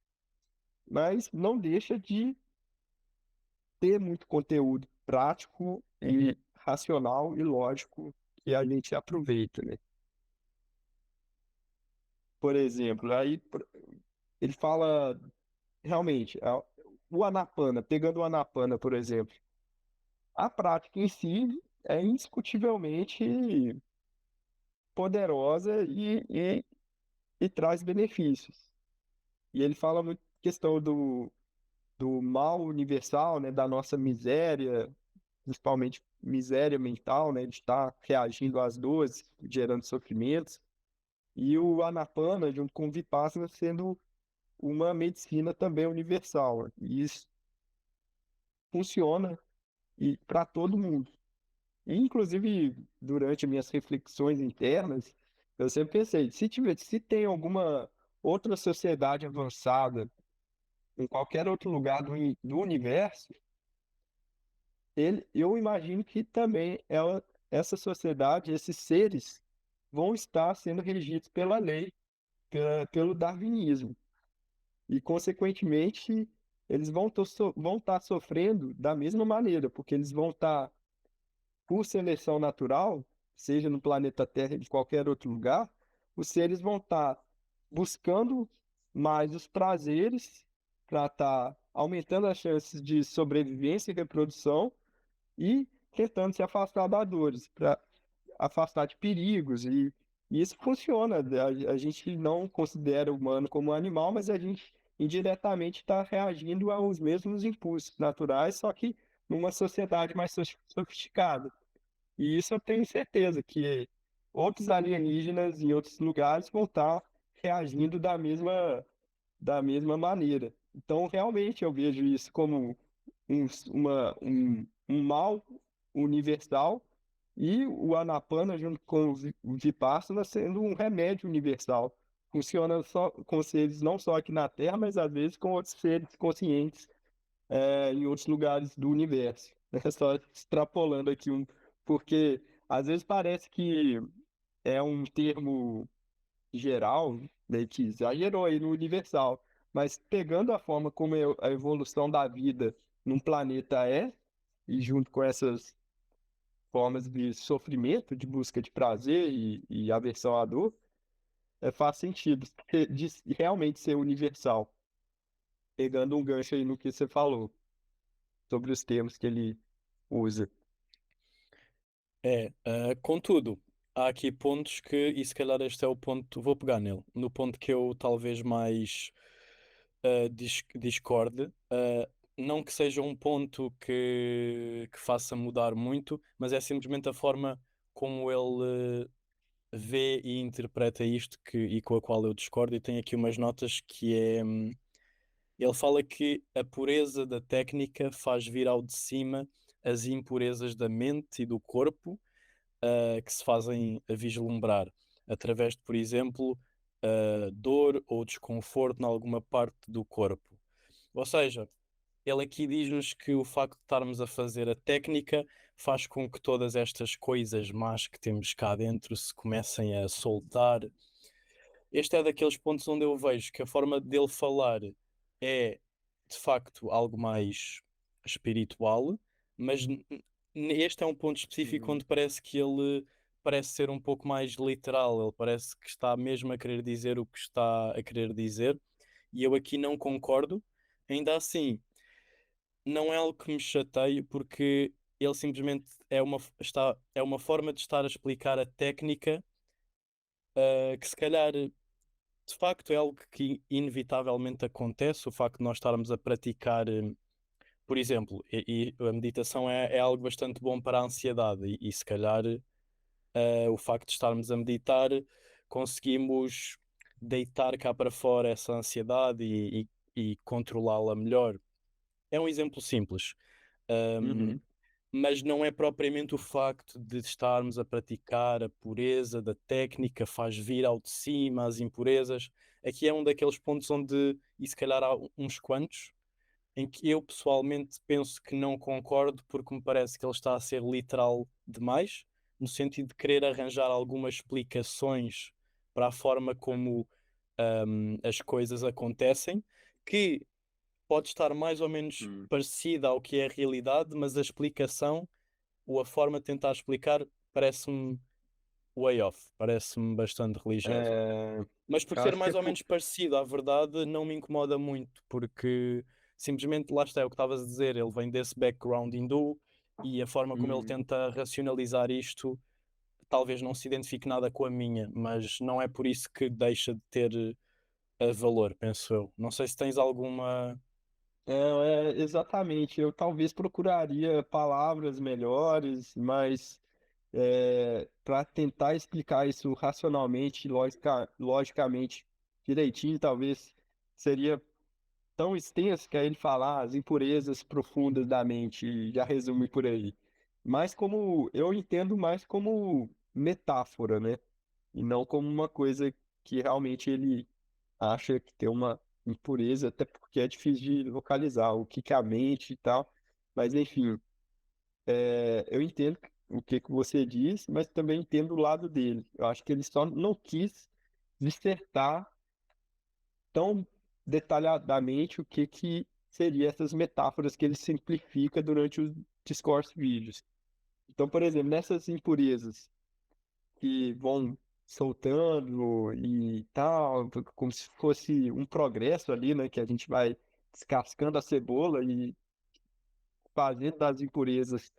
mas não deixa de ter muito conteúdo prático e racional e lógico que a gente aproveita, né? Por exemplo, ele fala realmente o Anapana, pegando o Anapana, por exemplo, a prática em si é indiscutivelmente poderosa e traz benefícios. E ele fala muito questão do mal universal, né, da nossa miséria, principalmente miséria mental, né, de estar reagindo às dores, gerando sofrimentos, e o Anapana, junto com o Vipassana, sendo uma medicina também universal. E isso funciona e para todo mundo. E, inclusive, durante minhas reflexões internas, eu sempre pensei, se tem alguma outra sociedade avançada em qualquer outro lugar do universo, eu imagino que também essa sociedade, esses seres, vão estar sendo regidos pela lei, pelo darwinismo. E, consequentemente, eles vão estar sofrendo da mesma maneira, porque eles vão estar, por seleção natural, seja no planeta Terra ou em qualquer outro lugar, os seres vão estar buscando mais os prazeres para estar aumentando as chances de sobrevivência e reprodução e tentando se afastar das dores, para afastar de perigos. E isso funciona. A gente não considera o humano como um animal, mas a gente indiretamente está reagindo aos mesmos impulsos naturais, só que numa sociedade mais sofisticada. E isso eu tenho certeza que outros alienígenas em outros lugares vão estar reagindo da mesma maneira. Então, realmente, eu vejo isso como um mal universal e o Anapana, junto com o Vipassana, sendo um remédio universal. Funciona só com seres não só aqui na Terra, mas às vezes com outros seres conscientes em outros lugares do universo. Só extrapolando aqui porque às vezes parece que é um termo geral, meio que exagerou aí no universal, mas pegando a forma como a evolução da vida num planeta e junto com essas formas de sofrimento, de busca de prazer e aversão à dor, faz sentido de realmente ser universal. Pegando um gancho aí no que você falou, sobre os termos que ele usa. Contudo, há aqui pontos e se calhar este é o ponto, vou pegar nele, no ponto que eu talvez mais discorde. Não que seja um ponto que faça mudar muito, mas é simplesmente a forma como ele vê e interpreta isto e com a qual eu discordo, e tem aqui umas notas que é. Ele fala que a pureza da técnica faz vir ao de cima as impurezas da mente e do corpo, que se fazem vislumbrar através de, por exemplo, dor ou desconforto em alguma parte do corpo. Ou seja, ele aqui diz-nos que o facto de estarmos a fazer a técnica faz com que todas estas coisas más que temos cá dentro se comecem a soltar. Este é daqueles pontos onde eu vejo que a forma dele falar é de facto algo mais espiritual, mas este é um ponto específico Uhum. onde parece que ele parece ser um pouco mais literal, ele parece que está mesmo a querer dizer o que está a querer dizer, e eu aqui não concordo. Ainda assim, não é algo que me chateie, porque ele simplesmente é uma forma de estar a explicar a técnica, que se calhar de facto é algo que inevitavelmente acontece, o facto de nós estarmos a praticar, por exemplo, e a meditação é algo bastante bom para a ansiedade, e se calhar o facto de estarmos a meditar conseguimos deitar cá para fora essa ansiedade e controlá-la melhor. É um exemplo simples. Um, Uhum. mas não é propriamente o facto de estarmos a praticar a pureza da técnica faz vir ao de cima as impurezas. Aqui é um daqueles pontos onde, e se calhar há uns quantos, em que eu pessoalmente penso que não concordo, porque me parece que ele está a ser literal demais, no sentido de querer arranjar algumas explicações para a forma como as coisas acontecem, que pode estar mais ou menos Hum. parecida ao que é a realidade, mas a explicação, ou a forma de tentar explicar, parece-me way off, parece-me bastante religiosa. É, Mas por eu ser acho que mais é ou menos parecido à verdade, não me incomoda muito, porque simplesmente lá está é o que estavas a dizer, ele vem desse background hindu e a forma como ele Uhum. tenta racionalizar isto talvez não se identifique nada com a minha, mas não é por isso que deixa de ter valor, penso eu. Não sei se tens alguma. Exatamente. Eu talvez procuraria palavras melhores, mas para tentar explicar isso racionalmente, logicamente, direitinho, talvez seria tão extenso que aí ele falar as impurezas profundas da mente e já resume por aí. Mas como eu entendo mais como metáfora, né? E não como uma coisa que realmente ele acha que tem uma impureza, até porque é difícil de localizar o que é a mente e tal. Mas enfim, eu entendo o que você diz, mas também entendo o lado dele. Eu acho que ele só não quis dissertar tão detalhadamente o que seria essas metáforas que ele simplifica durante os discourse vídeos. Então, por exemplo, nessas impurezas que vão soltando e tal, como se fosse um progresso ali, né, que a gente vai descascando a cebola e fazendo das impurezas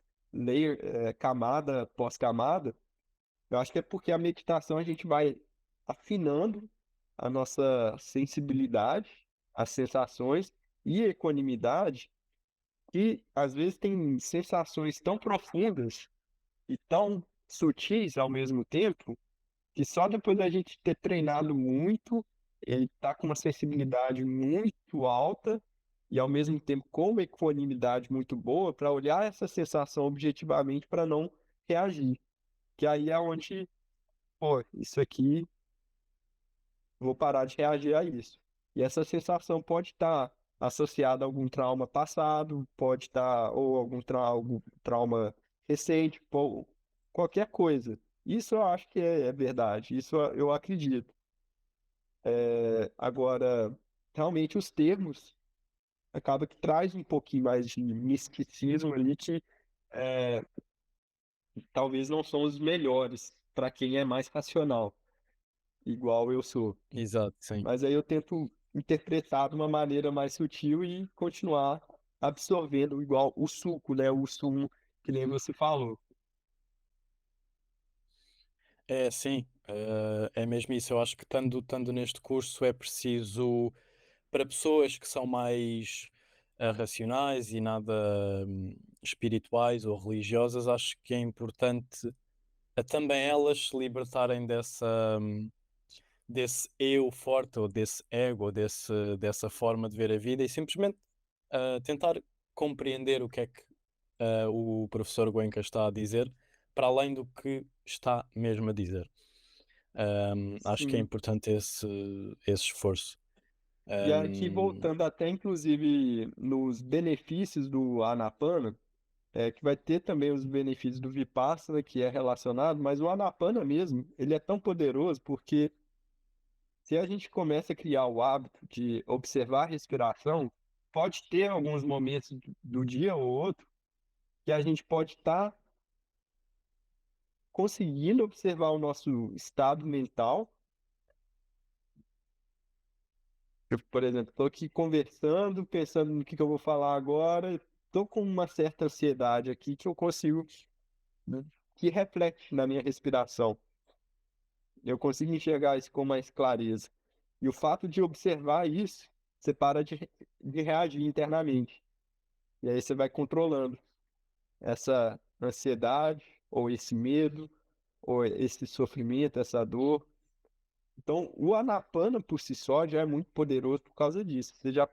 camada após camada. Eu acho que é porque a meditação a gente vai afinando a nossa sensibilidade, as sensações e equanimidade, que às vezes tem sensações tão profundas e tão sutis ao mesmo tempo, que só depois da gente ter treinado muito, ele tá com uma sensibilidade muito alta e ao mesmo tempo com uma equanimidade muito boa para olhar essa sensação objetivamente para não reagir. Que aí é onde, pô, isso aqui, vou parar de reagir a isso. E essa sensação pode estar associada a algum trauma passado, pode estar, ou algum trauma recente, pô, qualquer coisa. Isso eu acho que é verdade, isso eu acredito. Agora, realmente os termos acaba que traz um pouquinho mais de misticismo ali que é, talvez não são os melhores para quem é mais racional, igual eu sou. Exato, sim. Mas aí eu tento interpretar de uma maneira mais sutil e continuar absorvendo igual o suco, né? O sumo, que nem você falou. É, sim, é mesmo isso. Eu acho que estando neste curso é preciso, para pessoas que são mais racionais e nada espirituais ou religiosas, acho que é importante também elas se libertarem desse eu forte ou desse ego ou dessa forma de ver a vida e simplesmente tentar compreender o que é que o professor Goenka está a dizer, para além do que está mesmo a dizer. Acho que é Sim. importante esse esforço. E aqui Um, voltando até inclusive nos benefícios do Anapana, que vai ter também os benefícios do Vipassana, que é relacionado, mas o Anapana mesmo, ele é tão poderoso porque se a gente começa a criar o hábito de observar a respiração, pode ter alguns momentos do dia ou outro que a gente pode estar conseguindo observar o nosso estado mental. Eu, por exemplo, estou aqui conversando, pensando no que eu vou falar agora, estou com uma certa ansiedade aqui que eu consigo, né, que reflete na minha respiração. Eu consigo enxergar isso com mais clareza. E o fato de observar isso, você para de reagir internamente. E aí você vai controlando essa ansiedade, ou esse medo, ou esse sofrimento, essa dor. Então, o Anapana por si só já é muito poderoso por causa disso. Você já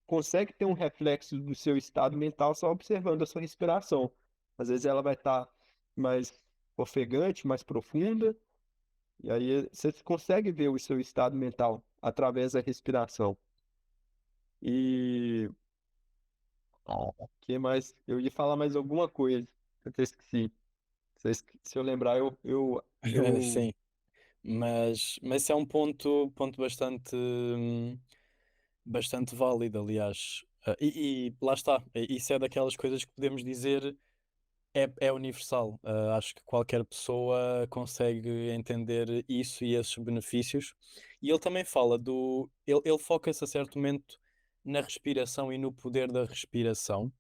consegue ter um reflexo do seu estado mental só observando a sua respiração. Às vezes ela vai estar mais ofegante, mais profunda, e aí você consegue ver o seu estado mental através da respiração. E Que mais? Eu ia falar mais alguma coisa. Eu até esqueci. Se eu lembrar, eu... Sim, mas é um ponto bastante, bastante válido, aliás. E lá está, isso é daquelas coisas que podemos dizer é universal. Acho que qualquer pessoa consegue entender isso e esses benefícios. E ele também fala do. Ele foca-se a certo momento na respiração e no poder da respiração.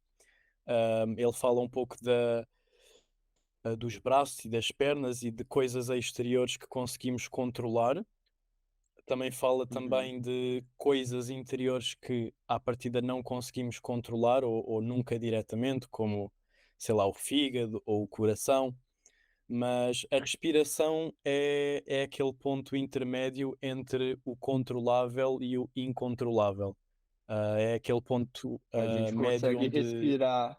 Ele fala um pouco dos braços e das pernas e de coisas exteriores que conseguimos controlar. Também fala Uhum. também de coisas interiores que à partida não conseguimos controlar ou nunca diretamente, como, sei lá, o fígado ou o coração. Mas a respiração é aquele ponto intermédio entre o controlável e o incontrolável. É aquele ponto A gente médio consegue onde, respirar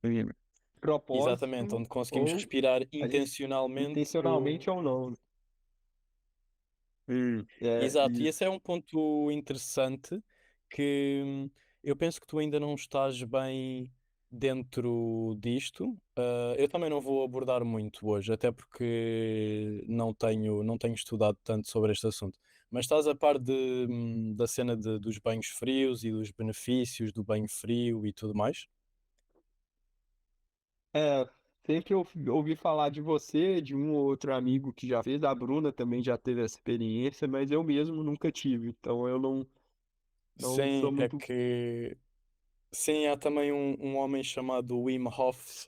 em exatamente, propósito onde conseguimos ou respirar a gente intencionalmente. intencionalmente ou não. É Exato, e esse isso. é um ponto interessante que eu penso que tu ainda não estás bem dentro disto. Eu também não vou abordar muito hoje, até porque não tenho estudado tanto sobre este assunto. Mas estás a par da cena dos banhos frios e dos benefícios do banho frio e tudo mais? É, sempre eu ouvi falar de você, de um ou outro amigo que já fez, a Bruna também já teve essa experiência, mas eu mesmo nunca tive, então eu não sou Sim, é muito. que sim, há também um homem chamado Wim Hof,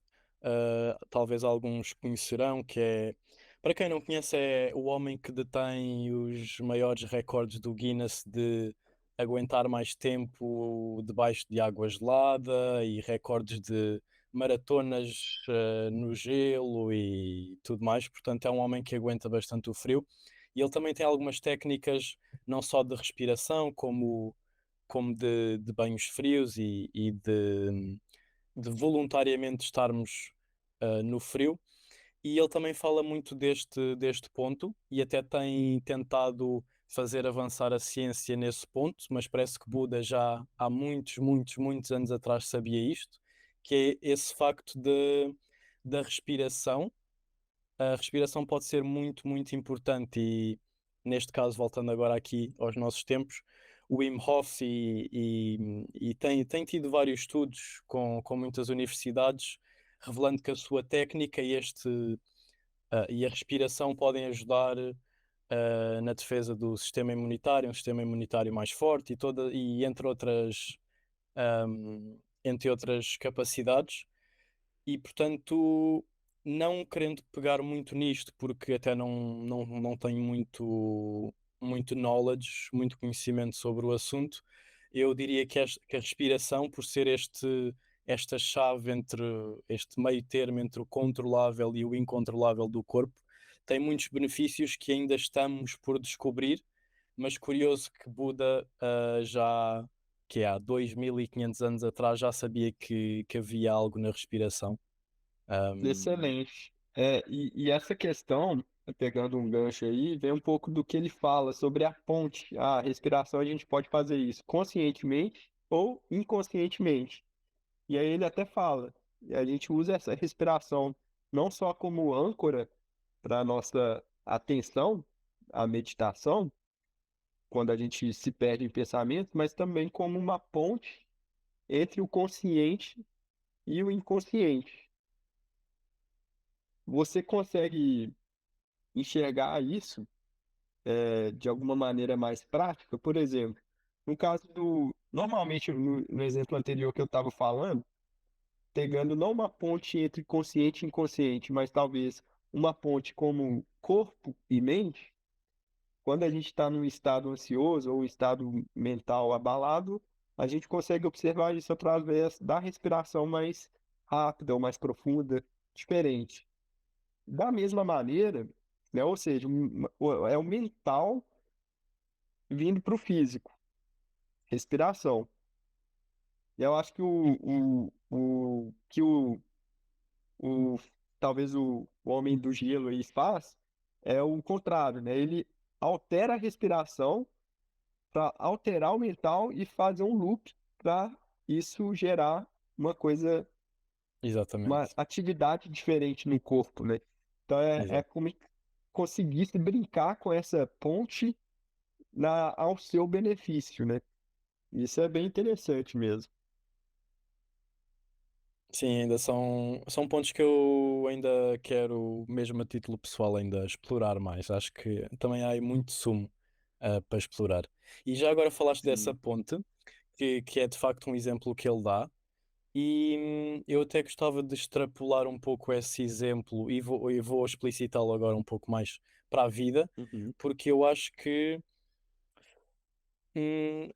talvez alguns conhecerão, que é, para quem não conhece, é o homem que detém os maiores recordes do Guinness de aguentar mais tempo debaixo de água gelada e recordes de maratonas, no gelo e tudo mais. Portanto, é um homem que aguenta bastante o frio. E ele também tem algumas técnicas, não só de respiração, como de banhos frios e de voluntariamente estarmos no frio. E ele também fala muito deste ponto e até tem tentado fazer avançar a ciência nesse ponto, mas parece que Buda já há muitos, muitos, muitos anos atrás sabia isto, que é esse facto da respiração. A respiração pode ser muito, muito importante e, neste caso, voltando agora aqui aos nossos tempos, o Wim Hof e tem tido vários estudos com muitas universidades revelando que a sua técnica e a respiração podem ajudar na defesa do sistema imunitário, um sistema imunitário mais forte e entre outras capacidades. E portanto, não querendo pegar muito nisto, porque até não tenho muito knowledge, muito conhecimento sobre o assunto, eu diria que a respiração, por ser esta chave entre este meio termo entre o controlável e o incontrolável do corpo, tem muitos benefícios que ainda estamos por descobrir, mas curioso que Buda já, que é há 2500 anos atrás, já sabia que havia algo na respiração. Um, Excelente. E essa questão, pegando um gancho aí, vem um pouco do que ele fala sobre a ponte. A respiração, a gente pode fazer isso conscientemente ou inconscientemente. E aí ele até fala, e a gente usa essa respiração não só como âncora para a nossa atenção, a meditação, quando a gente se perde em pensamento, mas também como uma ponte entre o consciente e o inconsciente. Você consegue enxergar isso de alguma maneira mais prática? Por exemplo, no caso do. Normalmente, no exemplo anterior que eu estava falando, pegando não uma ponte entre consciente e inconsciente, mas talvez uma ponte como corpo e mente, quando a gente está num estado ansioso ou um estado mental abalado, a gente consegue observar isso através da respiração mais rápida ou mais profunda, diferente. Da mesma maneira, né, ou seja, é o mental vindo para o físico, respiração. E eu acho que o talvez o homem do gelo aí faz é o contrário, né? Ele altera a respiração para alterar o mental e fazer um loop para isso gerar uma coisa, uma Exatamente. atividade diferente no corpo, né? Então é Exato. como se conseguisse brincar com essa ponte ao seu benefício, né? Isso é bem interessante mesmo. Sim, ainda são pontos que eu ainda quero, mesmo a título pessoal, ainda explorar mais. Acho que também há aí muito sumo para explorar. E já agora falaste dessa Sim. ponte, que é de facto um exemplo que ele dá, e eu até gostava de extrapolar um pouco esse exemplo e vou explicitá-lo agora um pouco mais para a vida, Uhum. porque eu acho que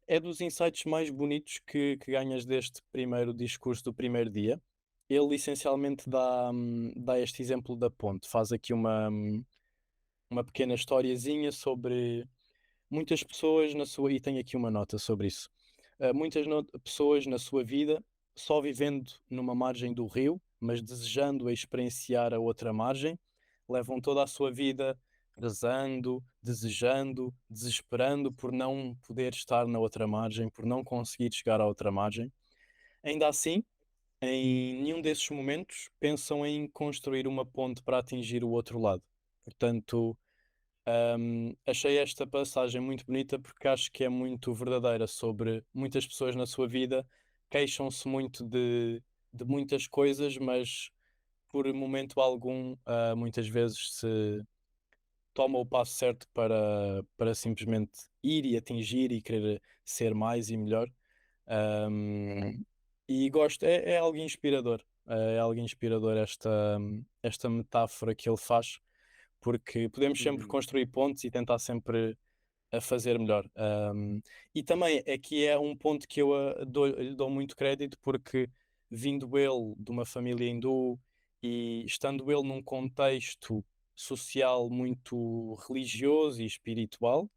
é dos insights mais bonitos que ganhas deste primeiro discurso do primeiro dia. Ele essencialmente dá este exemplo da ponte, faz aqui uma pequena historiazinha sobre muitas pessoas na sua, e tem aqui uma nota sobre isso. Pessoas na sua vida só vivendo numa margem do rio, mas desejando experienciar a outra margem, levam toda a sua vida rezando, desejando, desesperando por não poder estar na outra margem, por não conseguir chegar à outra margem. Ainda assim, em nenhum desses momentos pensam em construir uma ponte para atingir o outro lado. Portanto, achei esta passagem muito bonita porque acho que é muito verdadeira sobre muitas pessoas na sua vida queixam-se muito de muitas coisas, mas por momento algum, muitas vezes se toma o passo certo para simplesmente ir e atingir e querer ser mais e melhor. Um, e gosto, é algo inspirador. É algo inspirador esta metáfora que ele faz, porque podemos sempre Uhum. construir pontes e tentar sempre a fazer melhor. E também aqui é um ponto que eu lhe dou muito crédito, porque vindo ele de uma família hindu e estando ele num contexto social muito religioso e espiritual,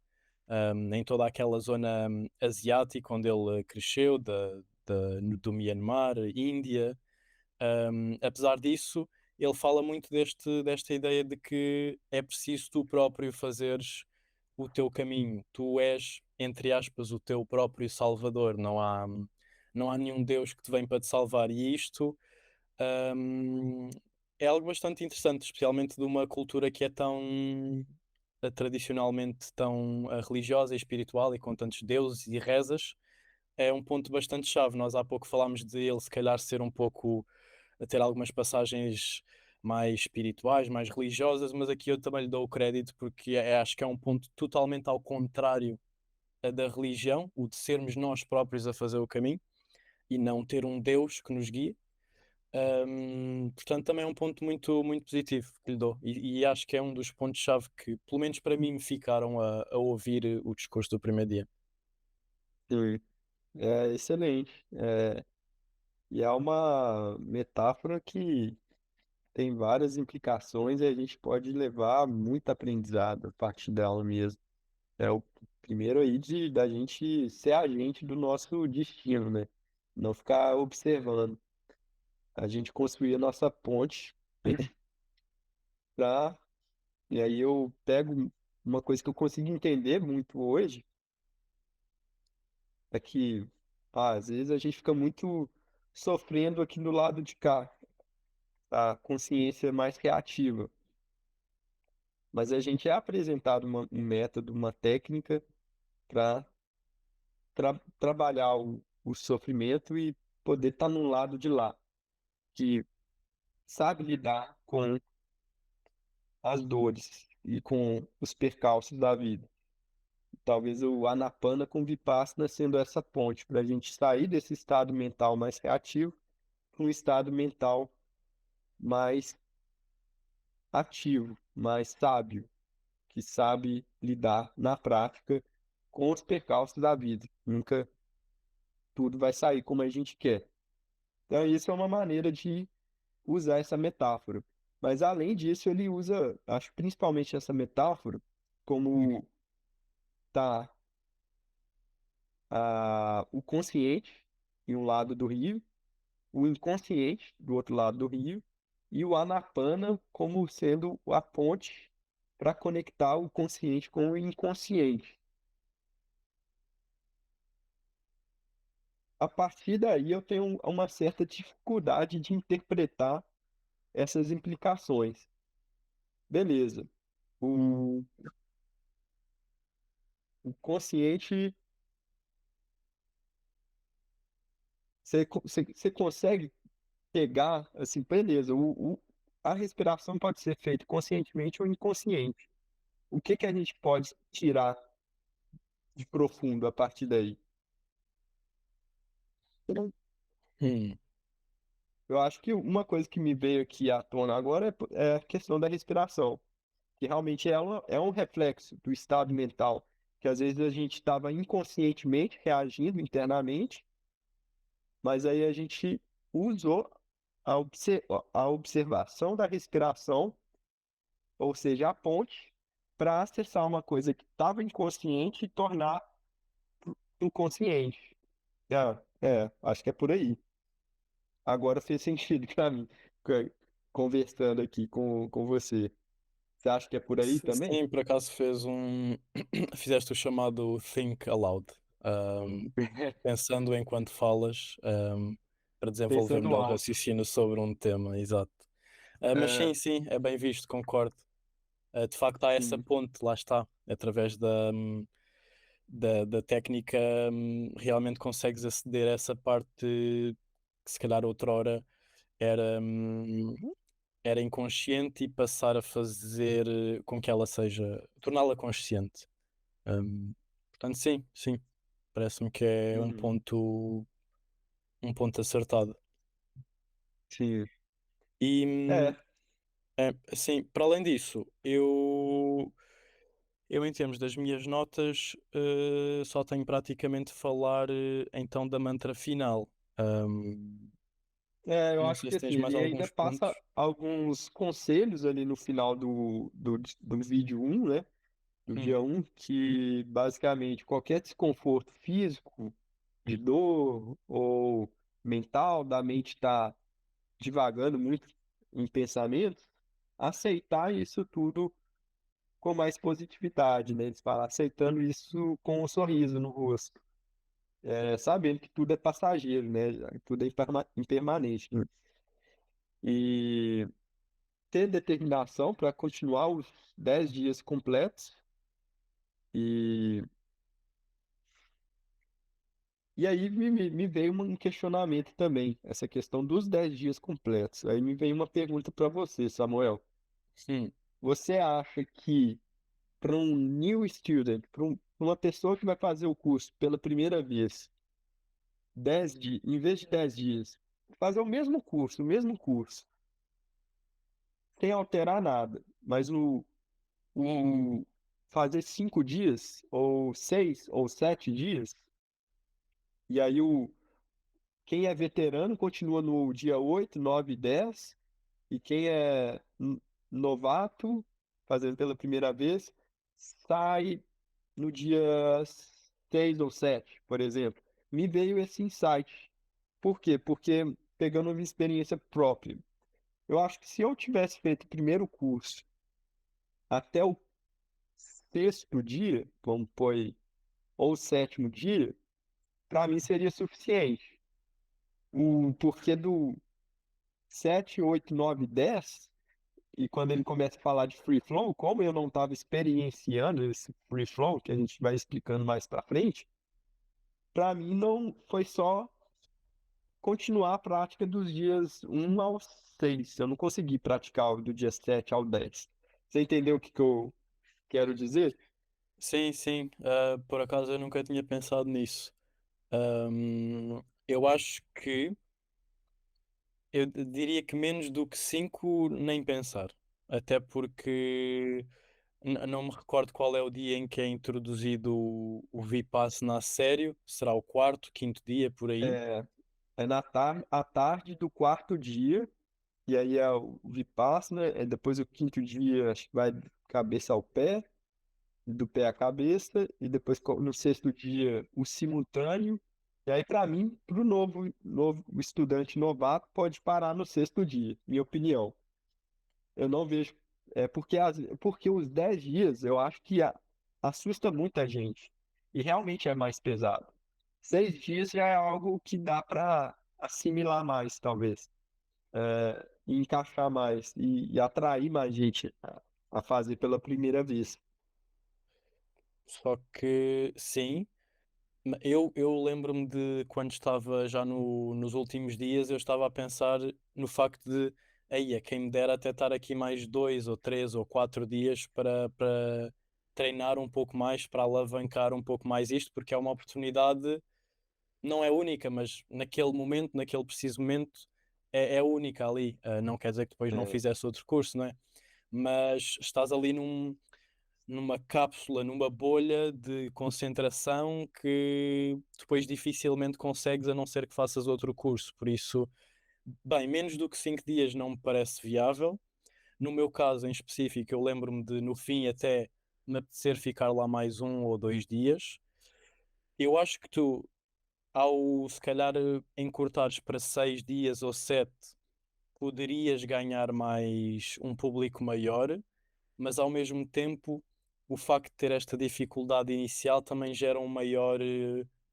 em toda aquela zona asiática onde ele cresceu, do Myanmar, Índia. Apesar disso, ele fala muito desta ideia de que é preciso tu próprio fazeres o teu caminho. Tu és, entre aspas, o teu próprio salvador. Não há nenhum Deus que te vem para te salvar. E isto, hum, é algo bastante interessante, especialmente de uma cultura que é tão tradicionalmente tão religiosa e espiritual e com tantos deuses e rezas. É um ponto bastante chave. Nós há pouco falámos de ele, se calhar, ser um pouco a ter algumas passagens mais espirituais, mais religiosas, mas aqui eu também lhe dou o crédito porque acho que é um ponto totalmente ao contrário da religião, o de sermos nós próprios a fazer o caminho e não ter um Deus que nos guie. Portanto, também é um ponto muito, muito positivo que lhe dou, e acho que é um dos pontos-chave que, pelo menos para mim, me ficaram a ouvir o discurso do primeiro dia. Sim. É excelente. E é uma metáfora que tem várias implicações e a gente pode levar muito aprendizado a partir dela mesmo. É o primeiro aí da gente ser agente do nosso destino, né? Não ficar observando. A gente construir a nossa ponte pra... E aí eu pego uma coisa que eu consigo entender muito hoje, é que às vezes a gente fica muito sofrendo aqui do lado de cá, a consciência mais reativa. Mas a gente é apresentado um método, uma técnica para trabalhar o sofrimento e poder estar no lado de lá, que sabe lidar com as dores e com os percalços da vida. Talvez o Anapana com Vipassana sendo essa ponte para a gente sair desse estado mental mais reativo para um estado mental mais ativo, mais sábio, que sabe lidar na prática com os percalços da vida. Nunca tudo vai sair como a gente quer. Então, isso é uma maneira de usar essa metáfora. Mas, além disso, ele usa, acho principalmente essa metáfora, como tá o consciente em um lado do rio, o inconsciente do outro lado do rio, e o Anapana como sendo a ponte para conectar o consciente com o inconsciente. a partir daí eu tenho uma certa dificuldade de interpretar essas implicações. Beleza. O, o consciente, você consegue pegar, assim, beleza, a respiração pode ser feita conscientemente ou inconsciente. O que que a gente pode tirar de profundo a partir daí? Hum, Eu acho que uma coisa que me veio aqui à tona agora é a questão da respiração, que realmente é um reflexo do estado mental, que às vezes a gente estava inconscientemente reagindo internamente, mas aí a gente usou a observação da respiração, ou seja, a ponte, para acessar uma coisa que estava inconsciente e tornar inconsciente. Acho que é por aí. Agora fez sentido para mim, co- conversando aqui com você. Você acha que é por aí também? sim, por acaso fizeste o chamado think aloud, pensando enquanto falas, para desenvolver Pensando melhor o alto. raciocínio sobre um tema, exato. Mas É, sim, é bem visto, concordo. De facto, há essa sim. ponte, lá está, através da técnica, realmente consegues aceder a essa parte que se calhar outrora era, era inconsciente e passar a fazer com que ela seja, torná-la consciente. Portanto, sim, sim, parece-me que é Uhum. um ponto acertado. Sim. E, É, assim, para além disso, eu em termos das minhas notas, só tenho praticamente a falar, então da mantra final. Hum, eu não acho sei que se tens assim, mais ele ainda alguns passa pontos. alguns conselhos ali no final do vídeo um, né? Do Hum, dia um, que basicamente qualquer desconforto físico, de dor ou mental, da mente estar divagando muito em pensamentos, aceitar isso tudo com mais positividade, né? Eles falam, aceitando isso com um sorriso no rosto, sabendo que tudo é passageiro, né? Tudo é impermanente, né? E ter determinação para continuar os 10 dias completos. E, e aí me veio um questionamento também, essa questão dos 10 dias completos. Aí me veio uma pergunta para você, Samuel. hum, Você acha que para um new student, pra uma pessoa que vai fazer o curso pela primeira vez, 10 dias, em vez de 10 dias, fazer o mesmo curso, sem alterar nada, mas o fazer 5 dias, ou 6, ou 7 dias, e aí quem é veterano continua no dia 8, 9 e 10, e quem é novato, fazendo pela primeira vez, sai no dia 6 ou 7, por exemplo. Me veio esse insight. Por quê? Porque pegando a minha experiência própria, eu acho que se eu tivesse feito o primeiro curso até o sexto dia, vamos pôr aí, ou o sétimo dia, para mim seria suficiente. O porquê do 7, 8, 9, 10, e quando ele começa a falar de free flow, como eu não estava experienciando esse free flow, que a gente vai explicando mais para frente, para mim não foi só continuar a prática dos dias 1 ao 6. Eu não consegui praticar o do dia 7 ao 10. Você entendeu o que que eu quero dizer? sim, sim, por acaso eu nunca tinha pensado nisso. Eu acho que eu diria que menos do que 5 nem pensar. Até porque não me recordo qual é o dia em que é introduzido o Vipassana a sério. Será o quarto, quinto dia por aí? É, é à tarde do quarto dia, e aí é o Vipassana, depois o quinto dia acho que vai cabeça ao pé, do pé à cabeça, e depois no sexto dia o simultâneo. E aí, para mim, para o novo estudante novato, pode parar no sexto dia, minha opinião. Eu não vejo. Porque os 10 dias eu acho que assusta muita gente. E realmente é mais pesado. 6 dias já é algo que dá para assimilar mais, talvez, e encaixar mais e atrair mais gente a fazer pela primeira vez. Só que sim, eu lembro-me de quando estava já nos últimos dias, eu estava a pensar no facto de, aí, quem me dera até estar aqui mais 2 ou 3 ou 4 dias para treinar um pouco mais, para alavancar um pouco mais isto, porque é uma oportunidade, não é única, mas naquele momento, naquele preciso momento, é única ali. Não quer dizer que depois não É, fizesse outro curso, não é? Mas estás ali numa cápsula, numa bolha de concentração que depois dificilmente consegues, a não ser que faças outro curso. Por isso, bem, menos do que 5 dias não me parece viável. No meu caso em específico, eu lembro-me de no fim até me apetecer ficar lá mais 1 ou 2 dias. Eu acho que tu, ao se calhar encurtares para 6 dias ou 7, poderias ganhar mais um público maior, mas ao mesmo tempo o facto de ter esta dificuldade inicial também gera um maior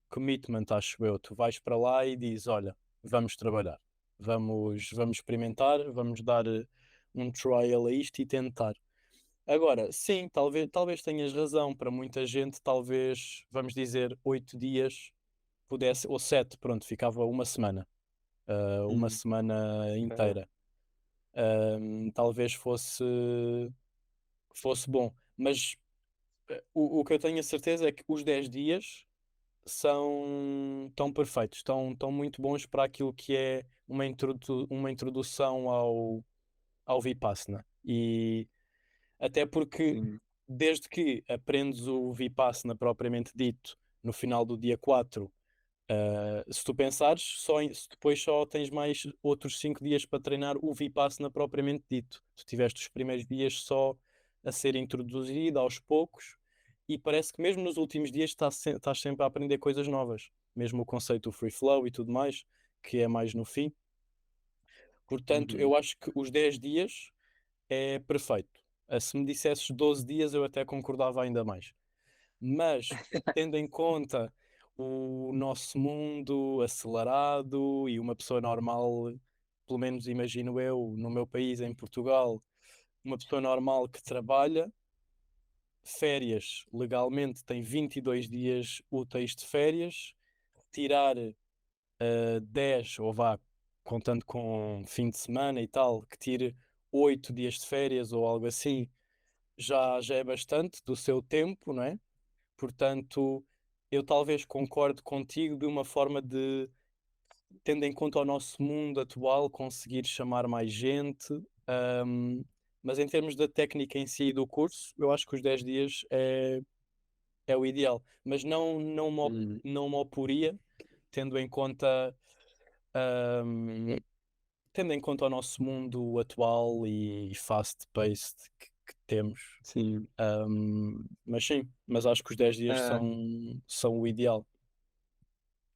commitment, acho eu. Tu vais para lá e dizes, olha, vamos trabalhar, vamos experimentar, vamos dar um trial a isto e tentar. Agora, sim, talvez tenhas razão, para muita gente, talvez, vamos dizer, 8 dias pudesse, ou 7, pronto, ficava uma semana, uma uhum, semana é, inteira. Talvez fosse bom. Mas o que eu tenho a certeza é que os 10 dias são tão perfeitos, tão muito bons para aquilo que é uma introdução ao Vipassana. E até porque, sim, desde que aprendes o Vipassana propriamente dito no final do dia 4, se tu pensares, se depois só tens mais outros 5 dias para treinar o Vipassana propriamente dito. Tu tiveste os primeiros dias só a ser introduzido aos poucos e parece que mesmo nos últimos dias estás sempre a aprender coisas novas. Mesmo o conceito do free flow e tudo mais, que é mais no fim. Portanto, uhum. eu acho que os 10 dias é perfeito. Se me dissesses 12 dias, eu até concordava ainda mais. Mas, tendo em conta o nosso mundo acelerado e uma pessoa normal, pelo menos imagino eu, no meu país, em Portugal, uma pessoa normal que trabalha, férias, legalmente tem 22 dias úteis de férias, tirar 10, ou vá, contando com fim de semana e tal, que tire 8 dias de férias ou algo assim, já é bastante do seu tempo, não é? Portanto, eu talvez concorde contigo de uma forma de, tendo em conta o nosso mundo atual, conseguir chamar mais gente. ahm, mas em termos da técnica em si e do curso, eu acho que os 10 dias é o ideal. Mas Sim, não me oporia, tendo em conta, ahm, tendo em conta o nosso mundo atual e fast-paced que temos. sim. Mas sim, mas acho que os 10 dias É, são o ideal.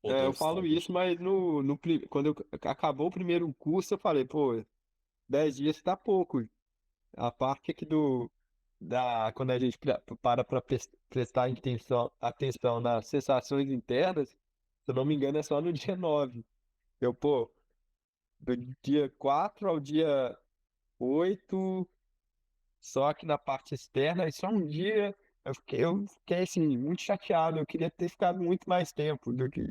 Ou eu 12 falo talvez. isso, mas quando acabou o primeiro curso, eu falei, pô, 10 dias tá pouco. A parte aqui quando a gente para para prestar atenção nas sensações internas, se eu não me engano, é só no dia 9. Eu, pô, do dia 4 ao dia 8 só aqui na parte externa, e só um dia eu fiquei assim, muito chateado. Eu queria ter ficado muito mais tempo do que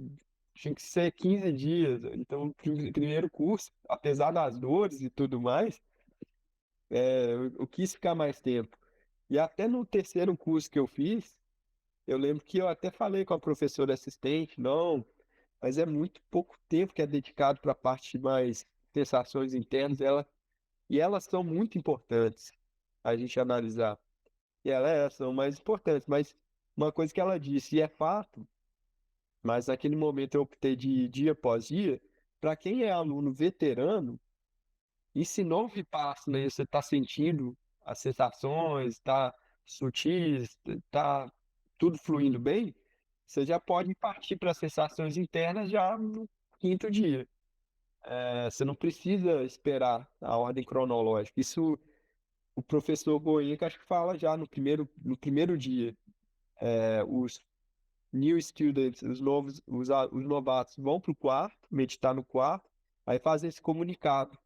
tinha que ser 15 dias. Então, o primeiro curso, apesar das dores e tudo mais, eu quis ficar mais tempo. E até no terceiro curso que eu fiz, eu lembro que eu até falei com a professora assistente, não, mas é muito pouco tempo que é dedicado para a parte mais sensações internas, e elas são muito importantes a gente analisar. E elas são mais importantes, mas uma coisa que ela disse, e é fato, mas naquele momento eu optei de dia após dia, para quem é aluno veterano, e se não Vipassana, né, você está sentindo as sensações, está sutis, está tudo fluindo bem, você já pode partir para as sensações internas já no quinto dia. Você não precisa esperar a ordem cronológica. Isso o professor Goenka acho que fala já no primeiro dia. new students, os novatos vão para o quarto, meditar no quarto, aí fazer esse comunicado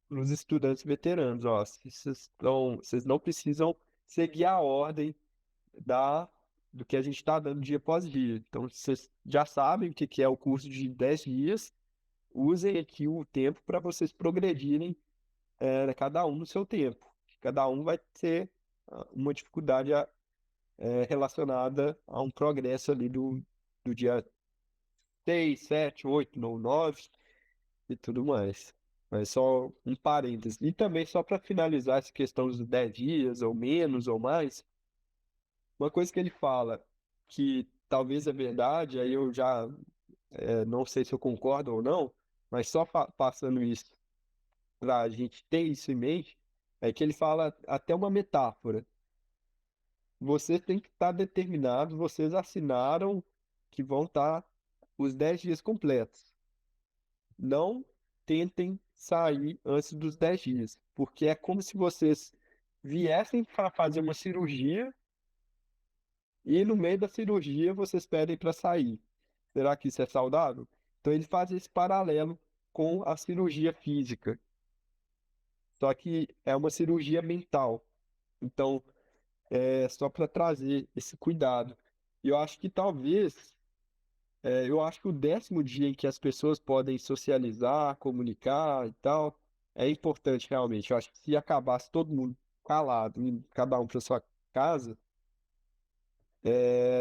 para os estudantes veteranos, ó, vocês não precisam seguir a ordem da, do que a gente está dando dia após dia. Então, vocês já sabem o que que é o curso de 10 dias, usem aqui o tempo para vocês progredirem, cada um no seu tempo. Cada um vai ter uma dificuldade relacionada a um progresso ali do dia 6, 7, 8, 9 e tudo mais. Mas só um parênteses. E também só para finalizar essa questão dos 10 dias, ou menos, ou mais, uma coisa que ele fala que talvez é verdade, aí eu já não sei se eu concordo ou não, mas só passando isso para a gente ter isso em mente, é que ele fala até uma metáfora. Você tem que estar determinado, vocês assinaram que vão estar os 10 dias completos. Não tentem sair antes dos 10 dias, porque é como se vocês viessem para fazer uma cirurgia e no meio da cirurgia vocês pedem para sair. Será que isso é saudável? Então ele faz esse paralelo com a cirurgia física, só que é uma cirurgia mental. Então, é só para trazer esse cuidado. E eu acho que talvez, eu acho que o 10º dia em que as pessoas podem socializar, comunicar e tal, é importante realmente. Eu acho que se acabasse todo mundo calado, e cada um para sua casa,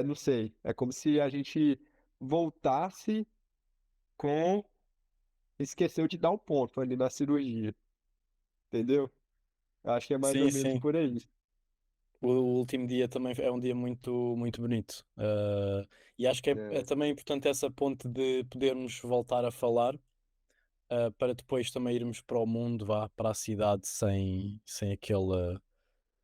não sei, é como se a gente voltasse com esqueceu de dar um ponto ali na cirurgia, entendeu? Eu acho que é mais ou Sim, menos sim. por aí. O último dia também é um dia muito, muito bonito. E acho que é É, também importante essa ponte de podermos voltar a falar, para depois também irmos para o mundo, vá, para a cidade, sem aquela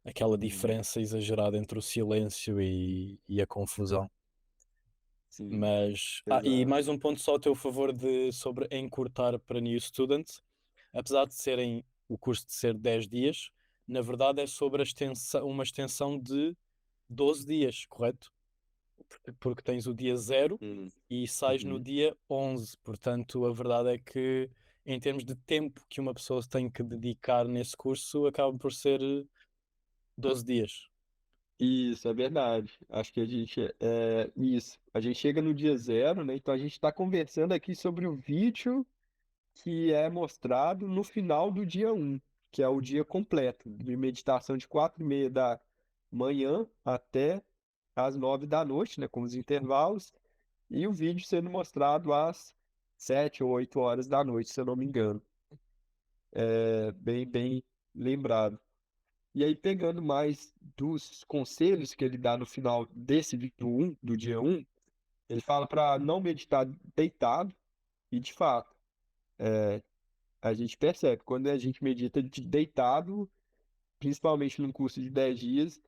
uhum, diferença exagerada entre o silêncio e a confusão. sim, Mas, e exato. mais um ponto só a teu favor sobre encurtar para new students. Apesar de serem o curso de ser 10 dias, na verdade é sobre uma extensão de 12 dias, correto? Porque tens o dia 0 Hum, e sais no uhum. dia 11. Portanto, a verdade é que, em termos de tempo que uma pessoa tem que dedicar nesse curso, acaba por ser 12 dias. Isso, é verdade. Acho que isso. A gente chega no dia 0, né? Então a gente está conversando aqui sobre o vídeo que é mostrado no final do dia 1, que é o dia completo, de meditação de 4:30 da manhã até às 9 da noite, né? Com os intervalos, e o vídeo sendo mostrado às 7 ou 8 horas da noite, se eu não me engano. É bem, bem lembrado. E aí, pegando mais dos conselhos que ele dá no final desse vídeo 1, do dia 1, ele fala para não meditar deitado, e de fato, a gente percebe, quando a gente medita deitado, principalmente num curso de 10 dias,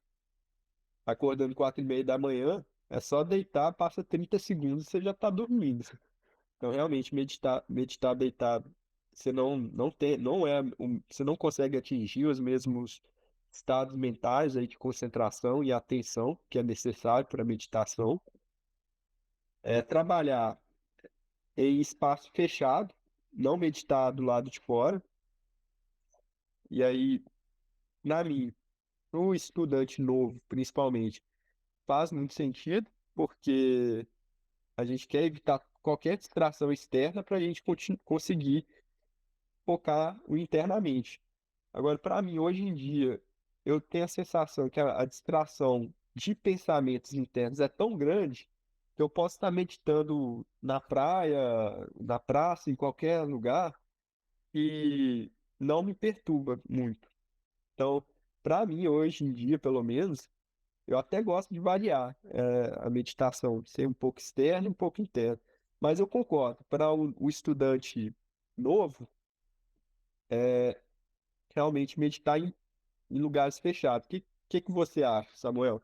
acordando 4:30 da manhã, é só deitar, passa 30 segundos e você já está dormindo. Então, realmente, meditar deitado, você não tem, você não consegue atingir os mesmos estados mentais aí de concentração e atenção que é necessário para a meditação. Trabalhar em espaço fechado, não meditar do lado de fora. E aí, na minha, para o estudante novo, principalmente, faz muito sentido, porque a gente quer evitar qualquer distração externa para a gente conseguir focar o internamente. Agora, para mim, hoje em dia, eu tenho a sensação que a distração de pensamentos internos é tão grande que eu posso estar meditando na praia, na praça, em qualquer lugar, e não me perturba muito. Então, para mim, hoje em dia, pelo menos, eu até gosto de variar, a meditação, ser um pouco externo e um pouco interno. Mas eu concordo, para o estudante novo, realmente meditar em lugares fechados. O que que você acha, Samuel?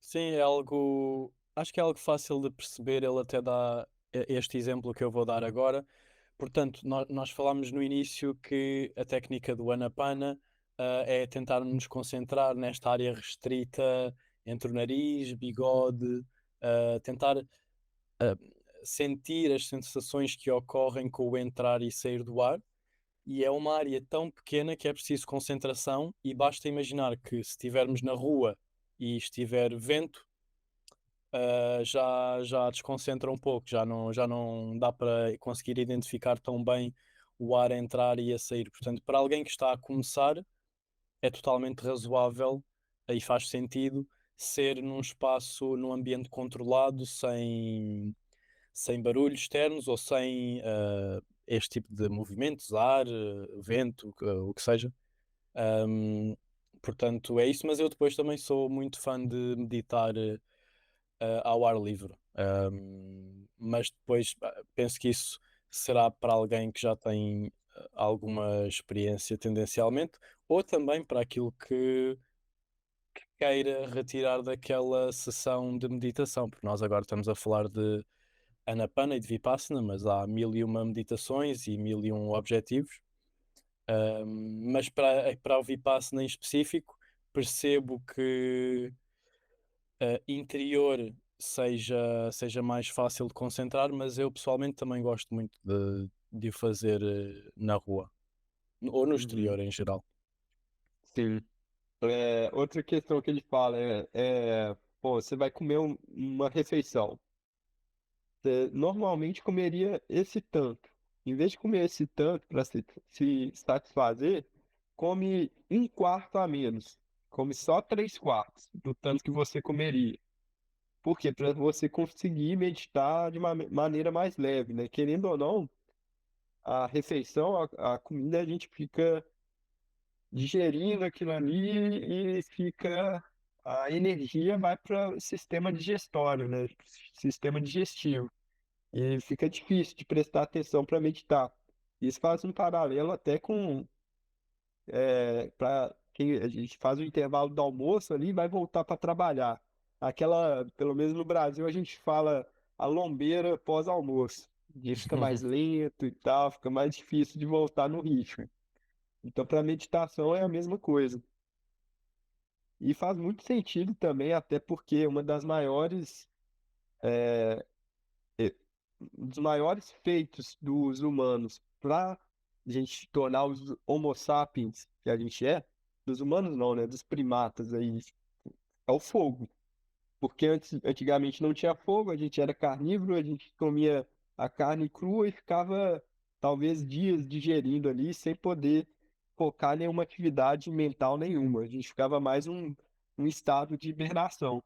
Sim, é algo. Acho que é algo fácil de perceber. Ele até dá este exemplo que eu vou dar agora. Portanto, nós falámos no início que a técnica do Anapana, é tentar nos concentrar nesta área restrita entre o nariz, bigode, tentar sentir as sensações que ocorrem com o entrar e sair do ar. E é uma área tão pequena que é preciso concentração, e basta imaginar que se estivermos na rua e estiver vento, já desconcentra um pouco, já não dá para conseguir identificar tão bem o ar a entrar e a sair. Portanto, para alguém que está a começar, é totalmente razoável e faz sentido ser num espaço, num ambiente controlado, sem barulhos externos ou sem este tipo de movimentos, ar, vento, o que seja. Um, Portanto, é isso, mas eu depois também sou muito fã de meditar ao ar livre. Mas depois penso que isso será para alguém que já tem alguma experiência tendencialmente, ou também para aquilo que queira retirar daquela sessão de meditação, porque nós agora estamos a falar de Anapana e de Vipassana, mas há mil e uma meditações e mil e um objetivos. Mas para o Vipassana em específico, percebo que interior seja mais fácil de concentrar, mas eu pessoalmente também gosto muito de o fazer na rua, ou no Uhum. exterior em geral. Sim. Outra questão que ele fala pô, você vai comer uma refeição. Você normalmente comeria esse tanto. Em vez de comer esse tanto para se satisfazer, come um quarto a menos. Come só três quartos do tanto que você comeria. Por quê? Para você conseguir meditar de uma maneira mais leve, né? Querendo ou não, a refeição, a comida, a gente fica digerindo aquilo ali e fica. A energia vai para o sistema digestório, né? Sistema digestivo. E fica difícil de prestar atenção para meditar. Isso faz um paralelo até com para quem a gente faz o intervalo do almoço ali e vai voltar para trabalhar. Aquela, pelo menos no Brasil, a gente fala a lombeira pós-almoço. E fica mais lento e tal, fica mais difícil de voltar no ritmo. Então, para meditação é a mesma coisa. E faz muito sentido também, até porque uma das maiores eh, um dos maiores feitos dos humanos para a gente tornar os Homo sapiens que a gente é, dos humanos não, né? Dos primatas aí, é o fogo. Porque antigamente não tinha fogo, a gente era carnívoro, a gente comia a carne crua e ficava talvez dias digerindo ali sem poder focar em nenhuma atividade mental nenhuma. A gente ficava mais um estado de hibernação.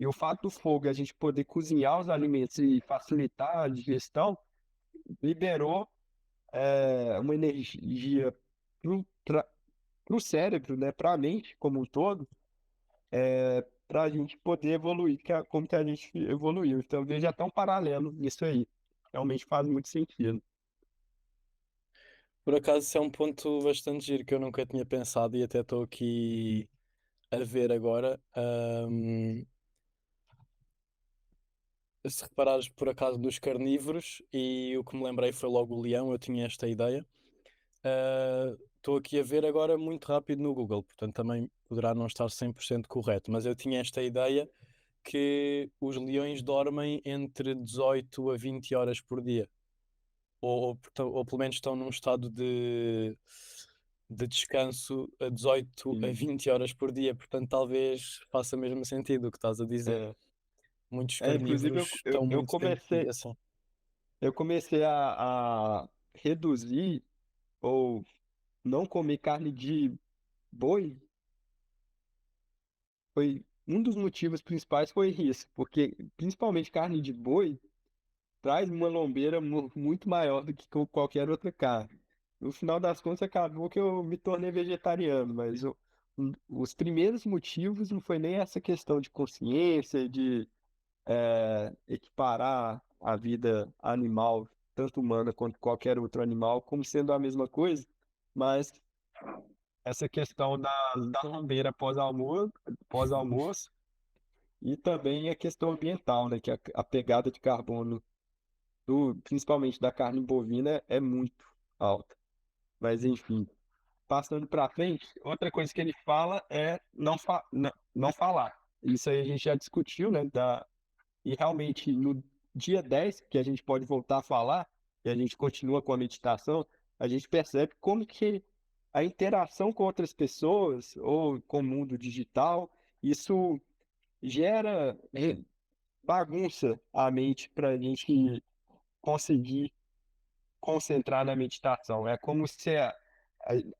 E o fato do fogo, a gente poder cozinhar os alimentos e facilitar a digestão, liberou uma energia para o cérebro, né, para a mente como um todo, para a gente poder evoluir, como que a gente evoluiu. Então, eu vejo até um paralelo nisso aí. Realmente faz muito sentido. Por acaso, isso é um ponto bastante giro que eu nunca tinha pensado e até estou aqui a ver agora. Se reparares por acaso dos carnívoros, e o que me lembrei foi logo o leão, eu tinha esta ideia. Estou aqui a ver agora muito rápido no Google, portanto também poderá não estar 100% correto, mas eu tinha esta ideia que os leões dormem entre 18 a 20 horas por dia, ou pelo menos estão num estado de descanso a 18 a Sim. 20 horas por dia, portanto talvez faça mesmo sentido o que estás a dizer. É, Muitos inclusive, carnívoros estão muito tempo de dia assim. eu comecei a reduzir ou não comer carne de boi. Foi um dos motivos principais foi isso, porque principalmente carne de boi traz uma lombeira muito maior do que qualquer outra carne. No final das contas, acabou que eu me tornei vegetariano, mas os primeiros motivos não foi nem essa questão de consciência, de equiparar a vida animal, tanto humana quanto qualquer outro animal, como sendo a mesma coisa, mas essa questão da lombeira pós-almoço e também a questão ambiental, né, que a pegada de carbono principalmente da carne bovina, é muito alta. Mas enfim, passando para frente, outra coisa que ele fala é não falar. Isso aí a gente já discutiu, né? E realmente, no dia 10 que a gente pode voltar a falar, e a gente continua com a meditação, a gente percebe como que a interação com outras pessoas ou com o mundo digital, isso gera bagunça a mente para a gente conseguir concentrar na meditação. É como se,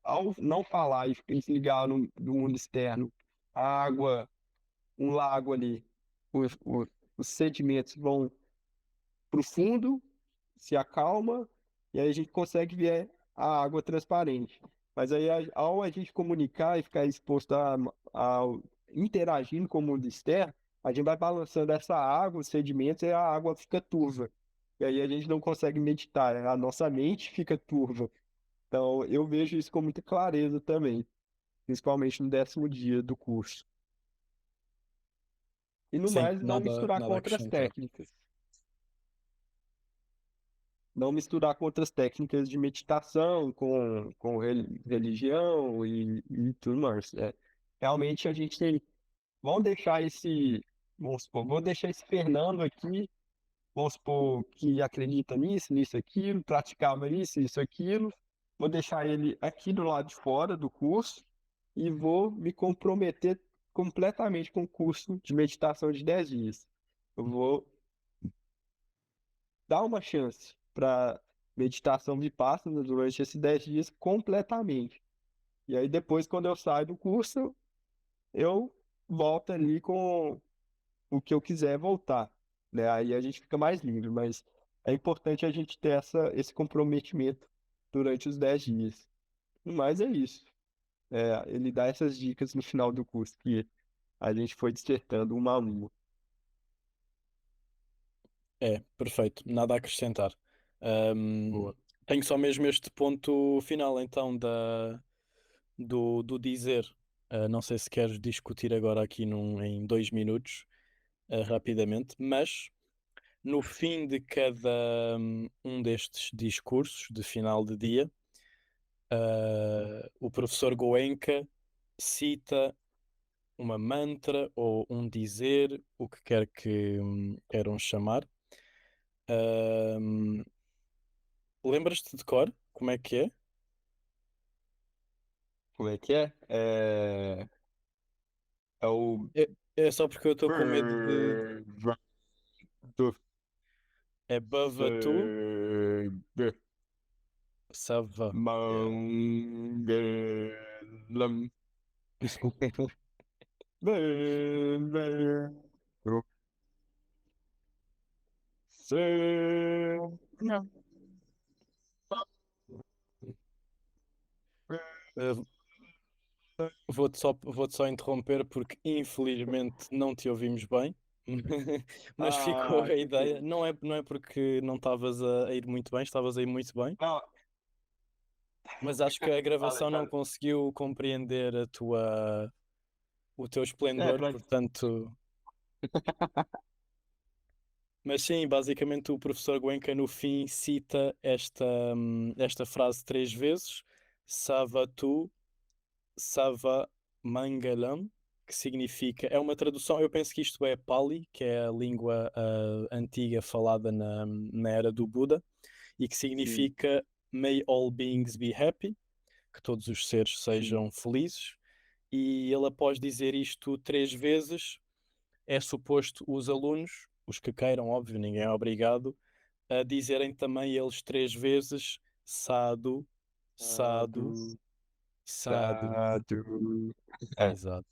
ao não falar e se ligar no mundo externo, a água, um lago ali, os, os, os sedimentos vão para o fundo, se acalma, e aí a gente consegue ver a água transparente. Mas aí, ao a gente comunicar e ficar exposto a interagindo com o mundo externo, a gente vai balançando essa água, os sedimentos, e a água fica turva. E aí a gente não consegue meditar, a nossa mente fica turva. Então, eu vejo isso com muita clareza também, principalmente no 10º dia do curso. E no Sim, mais, não nada, misturar com nada a outras acrescentar. técnicas. Não misturar com outras técnicas de meditação, com religião e tudo mais. Realmente a gente tem. Vamos deixar esse. Vamos supor, vou deixar esse Fernando aqui, vamos supor, que acredita nisso, nisso, aquilo, praticava isso, aquilo. Vou deixar ele aqui do lado de fora do curso e vou me comprometer completamente com o curso de meditação de 10 dias. Eu vou dar uma chance para meditação vipassana durante esses 10 dias completamente. E aí depois, quando eu saio do curso, eu volto ali com o que eu quiser voltar, né? Aí a gente fica mais livre, mas é importante a gente ter esse comprometimento durante os 10 dias. Mas é isso. Ele dá essas dicas no final do curso que a gente foi dissertando uma a uma. É, perfeito, nada a acrescentar. Ahm, Boa. tenho só mesmo este ponto final, então, do dizer. Não sei se queres discutir agora aqui em 2 minutos, rapidamente, mas no fim de cada um destes discursos de final de dia, o professor Goenka cita uma mantra ou um dizer, o que quer que queiram chamar. Ahm, lembras-te de cor? Como é que é? Como é que é? É o É, é só porque eu estou com medo de. do É Bavatu Sava. Yeah. Mangalam. Eh, vou-te só interromper porque infelizmente não te ouvimos bem. Mas ficou Ah, a que ideia. pena. Não é porque não estavas a ir muito bem, estavas a ir muito bem, Não, mas acho que a falei, gravação não falei. conseguiu compreender o teu É, esplendor, pra... portanto. Mas sim, basicamente o professor Goenka no fim cita esta frase 3 vezes: Savatu Sava Mangalam, que significa, é uma tradução, eu penso que isto é Pali, que é a língua antiga falada na era do Buda, e que Sim, significa May all beings be happy, que todos os seres sim. sejam felizes. E ele, após dizer isto 3 vezes, é suposto os alunos, os que queiram, óbvio, ninguém é obrigado, a dizerem também eles 3 vezes Sadhu, Sadhu, Sadu, Sadhu. sadu. Exato.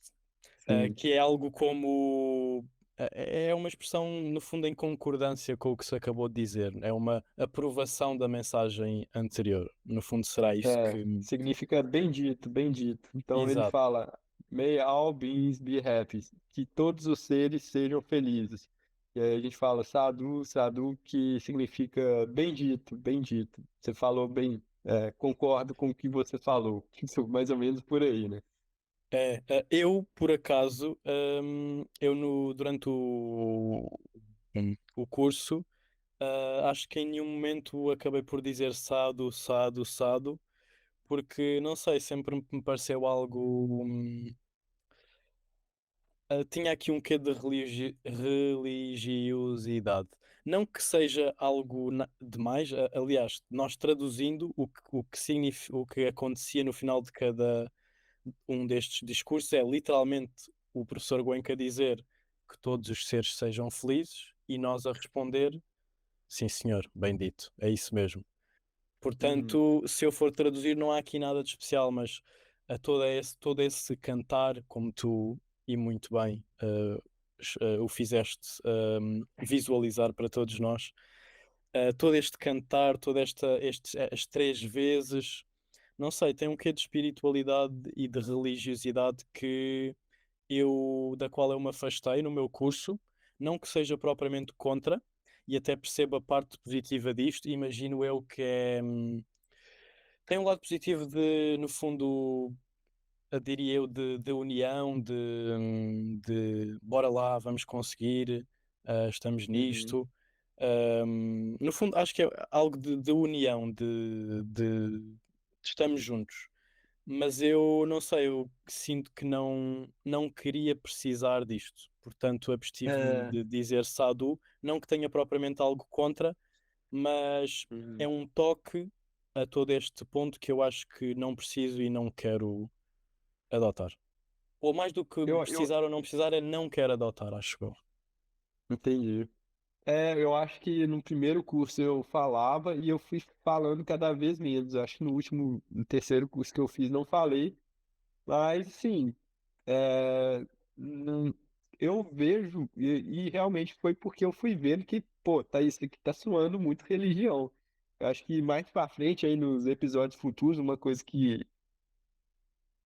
Sim. Que é algo como. É uma expressão, no fundo, em concordância com o que se acabou de dizer. É uma aprovação da mensagem anterior. No fundo, será isso que. Significa bendito, bendito. Então ele Exato. fala, May all beings be happy, que todos os seres sejam felizes. E aí a gente fala sadhu, sadhu, que significa bendito, bendito. Você falou bem, concordo com o que você falou. Isso, mais ou menos por aí, né? Eu, por acaso, durante o curso, acho que em nenhum momento acabei por dizer sado, sado, sado, porque não sei, sempre me pareceu algo. tinha aqui um quê de religiosidade. Não que seja algo demais, aliás, nós traduzindo o que acontecia no final de cada um destes discursos é literalmente o professor Goenka dizer que todos os seres sejam felizes e nós a responder, sim senhor, bem dito, é isso mesmo. Uhum. Portanto, se eu for traduzir, não há aqui nada de especial, mas todo esse cantar, como tu e muito bem o fizeste visualizar para todos nós, todo este cantar, as 3 vezes, não sei, tem um quê de espiritualidade e de religiosidade da qual eu me afastei no meu curso, não que seja propriamente contra, e até percebo a parte positiva disto, e imagino eu que tem um lado positivo de, no fundo, diria eu, de união, de bora lá, vamos conseguir, estamos Uhum. nisto. No fundo, acho que é algo de união, de estamos juntos. Mas eu não sei, eu sinto que não queria precisar disto. Portanto, abstive-me É, de dizer Sadu, não que tenha propriamente algo contra, mas é uhum. um toque a todo este ponto que eu acho que não preciso e não quero adotar. Ou mais do que Eu precisar ou não precisar, é não quero adotar, acho eu. entendi. Eu acho que no primeiro curso eu falava e eu fui falando cada vez menos. Acho que no terceiro curso que eu fiz não falei, mas sim, é, não- eu vejo e realmente foi porque eu fui vendo que, pô, tá isso aqui tá soando muito religião. Eu acho que mais pra frente aí nos episódios futuros, uma coisa que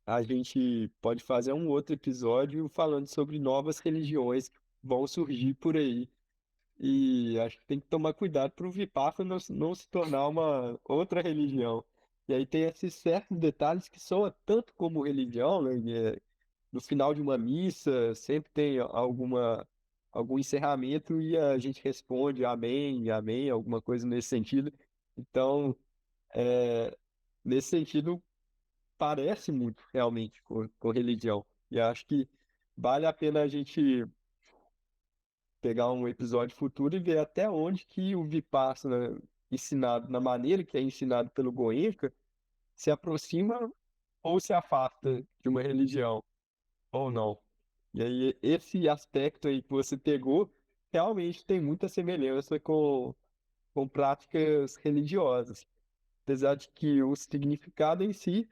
a gente pode fazer um outro episódio falando sobre novas religiões que vão surgir por aí. E acho que tem que tomar cuidado para o Vipassana não se tornar uma outra religião. E aí tem esses certos detalhes que soam tanto como religião, né? No final de uma missa sempre tem algum encerramento e a gente responde amém, amém, alguma coisa nesse sentido. Então, é, nesse sentido, parece muito realmente com religião. E acho que vale a pena a gente pegar um episódio futuro e ver até onde que o Vipassana ensinado, na maneira que é ensinado pelo Goenka, se aproxima ou se afasta de uma religião, ou não. E aí, esse aspecto aí que você pegou, realmente tem muita semelhança com práticas religiosas. Apesar de que o significado em si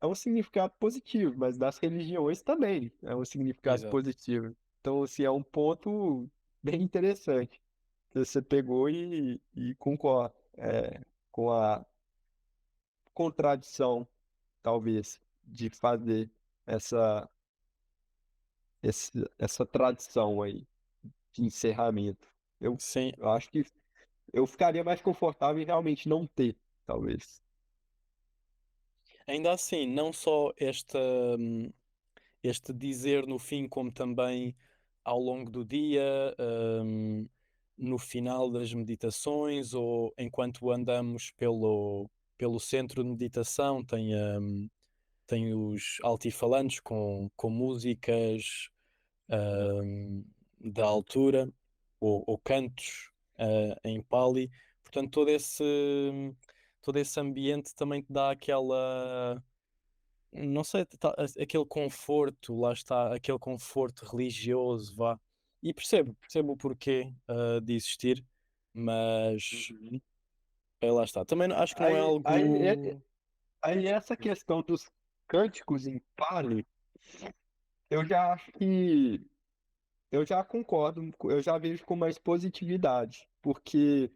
é um significado positivo, mas das religiões também é um significado Exato. positivo. Então, assim, é um ponto bem interessante que você pegou e concorda com a contradição, talvez, de fazer essa, essa tradição aí de encerramento. Eu, Sim, eu acho que eu ficaria mais confortável em realmente não ter, talvez. ainda assim, não só este dizer no fim, como também ao longo do dia, hum, no final das meditações ou enquanto andamos pelo centro de meditação, tem os altifalantes com músicas da altura ou cantos em Pali. Portanto, todo esse ambiente também te dá aquela não sei, aquele conforto, lá está, aquele conforto religioso, vá. E percebo o porquê de existir, mas Uhum. lá está. Também acho que não é Aí, aí, algo. aí essa questão dos cânticos em Pali, eu já acho que eu já concordo, eu já vejo com mais positividade, porque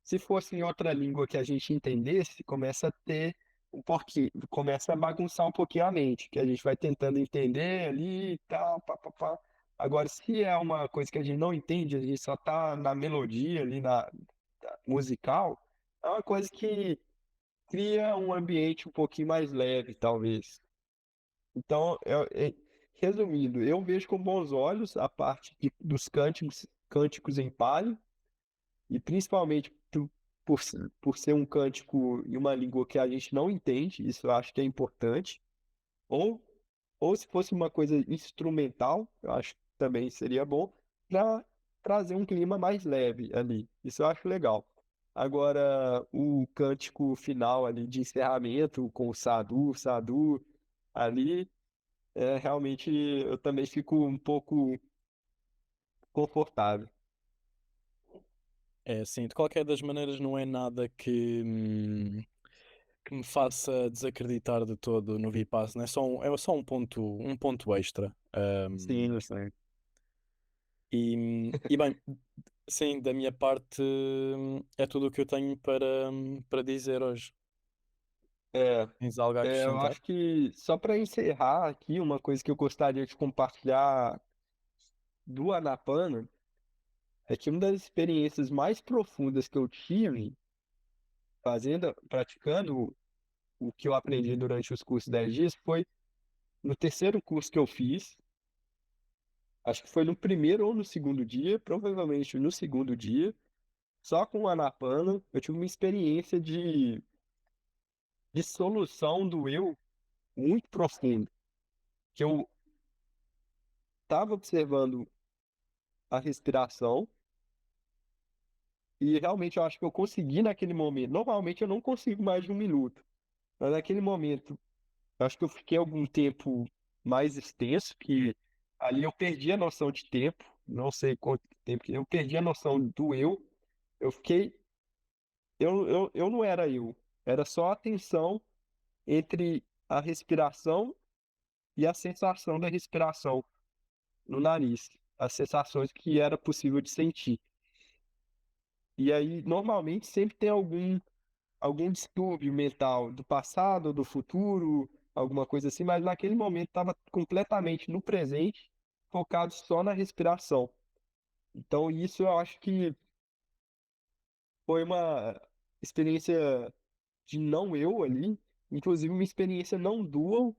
se fosse em outra língua que a gente entendesse, começa a ter um pouquinho, começa a bagunçar um pouquinho a mente, que a gente vai tentando entender ali e tal, pá, pá, pá. Agora, se é uma coisa que a gente não entende, a gente só tá na melodia ali, musical, é uma coisa que cria um ambiente um pouquinho mais leve, talvez. Então, resumindo, eu vejo com bons olhos a parte dos cânticos em Pali, e principalmente por ser um cântico em uma língua que a gente não entende, isso eu acho que é importante. Ou ou se fosse uma coisa instrumental, eu acho que também seria bom, para trazer um clima mais leve ali. Isso eu acho legal. Agora, o cântico final ali de encerramento com o Sadu, Sadu, ali, realmente eu também fico um pouco confortável. É assim, de qualquer das maneiras, não é nada que me faça desacreditar de todo no Vipassana. É só um ponto extra. Sim, sim. E bem, sim, da minha parte, é tudo o que eu tenho para dizer hoje. É, Tens algo a eu acrescentar? acho que só para encerrar aqui, uma coisa que eu gostaria de compartilhar do Anapana é que uma das experiências mais profundas que eu tive praticando o que eu aprendi durante os cursos 10 dias foi no terceiro curso que eu fiz, acho que foi no primeiro ou no segundo dia, provavelmente no segundo dia, só com o Anapana, eu tive uma experiência de solução do eu muito profunda, que eu estava observando a respiração e realmente eu acho que eu consegui naquele momento. Normalmente eu não consigo mais de um minuto, mas naquele momento eu acho que eu fiquei algum tempo mais extenso, que ali eu perdi a noção de tempo, não sei quanto tempo, que eu perdi a noção do eu. Eu fiquei, eu não era eu, era só a tensão entre a respiração e a sensação da respiração no nariz, as sensações que era possível de sentir. E aí, normalmente, sempre tem algum distúrbio mental do passado ou do futuro, alguma coisa assim, mas naquele momento estava completamente no presente, focado só na respiração. Então, isso eu acho que foi uma experiência de não eu ali, inclusive uma experiência não dual,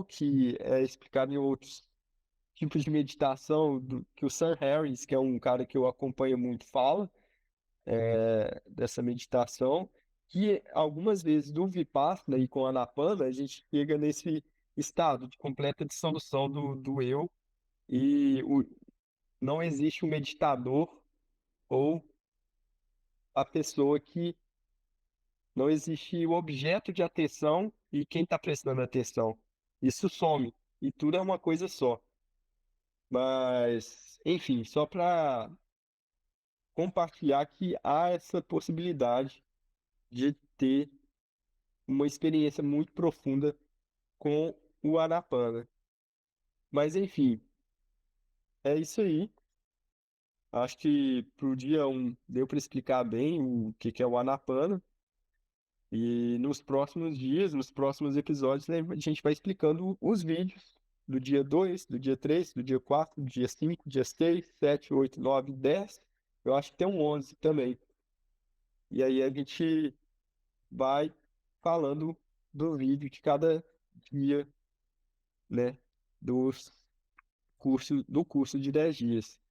que é explicado em outros tipos de meditação, que o Sam Harris, que é um cara que eu acompanho muito, fala dessa meditação, que algumas vezes do Vipassana e com a Anapana, a gente chega nesse estado de completa dissolução do eu e não existe um meditador ou a pessoa que não existe o objeto de atenção e quem está prestando atenção. Isso some e tudo é uma coisa só. Mas, enfim, só para compartilhar que há essa possibilidade de ter uma experiência muito profunda com o Anapana. Mas enfim, é isso aí. Acho que pro dia um deu para explicar bem o que é o Anapana. E nos próximos dias, nos próximos episódios, né, a gente vai explicando os vídeos do dia 2, do dia 3, do dia 4, do dia 5, dia 6, 7, 8, 9, 10. Eu acho que tem um 11 também. E aí a gente vai falando do vídeo de cada dia, né, dos do curso de 10 dias.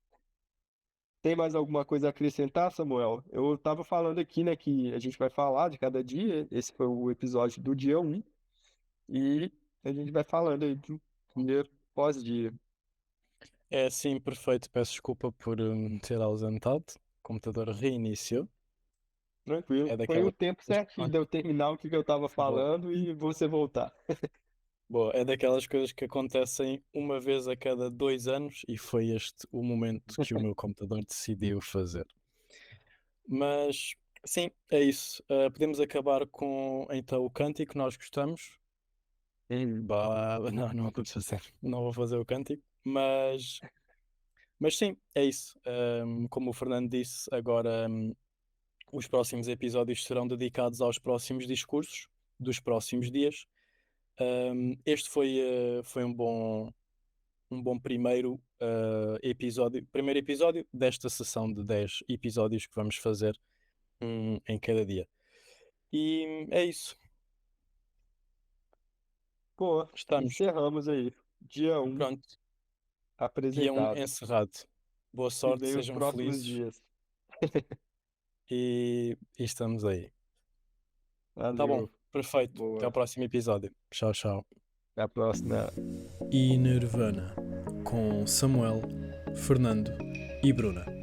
Tem mais alguma coisa a acrescentar, Samuel? Eu estava falando aqui, né, que a gente vai falar de cada dia. Esse foi o episódio do dia um e a gente vai falando aí do dia pós dia. É sim, perfeito. Peço desculpa por ter ausentado. O computador reiniciou. Tranquilo. É Foi o daquela. tempo certinho de eu terminar o que eu estava Boa. falando e você voltar. Boa, é daquelas coisas que acontecem uma vez a cada 2 anos e foi este o momento que o meu computador decidiu fazer. Mas sim, é isso. Podemos acabar com então o cântico que nós gostamos. Hum. Bah, não, não vou fazer. Não vou fazer o cântico, mas sim, é isso. Como o Fernando disse, agora os próximos episódios serão dedicados aos próximos discursos dos próximos dias. Este foi um bom primeiro episódio desta sessão de 10 episódios que vamos fazer em cada dia. E é isso. Pô, Estamos. encerramos aí. Dia um Pronto. Dia um apresentado. encerrado. Boa E sorte, vem os sejam próximos felizes dias. e estamos aí. Tá bom, Valeu. perfeito. Até ao Boa. próximo episódio. Tchau, tchau. Até a próxima. e Nirvana, com Samuel, Fernando e Bruna.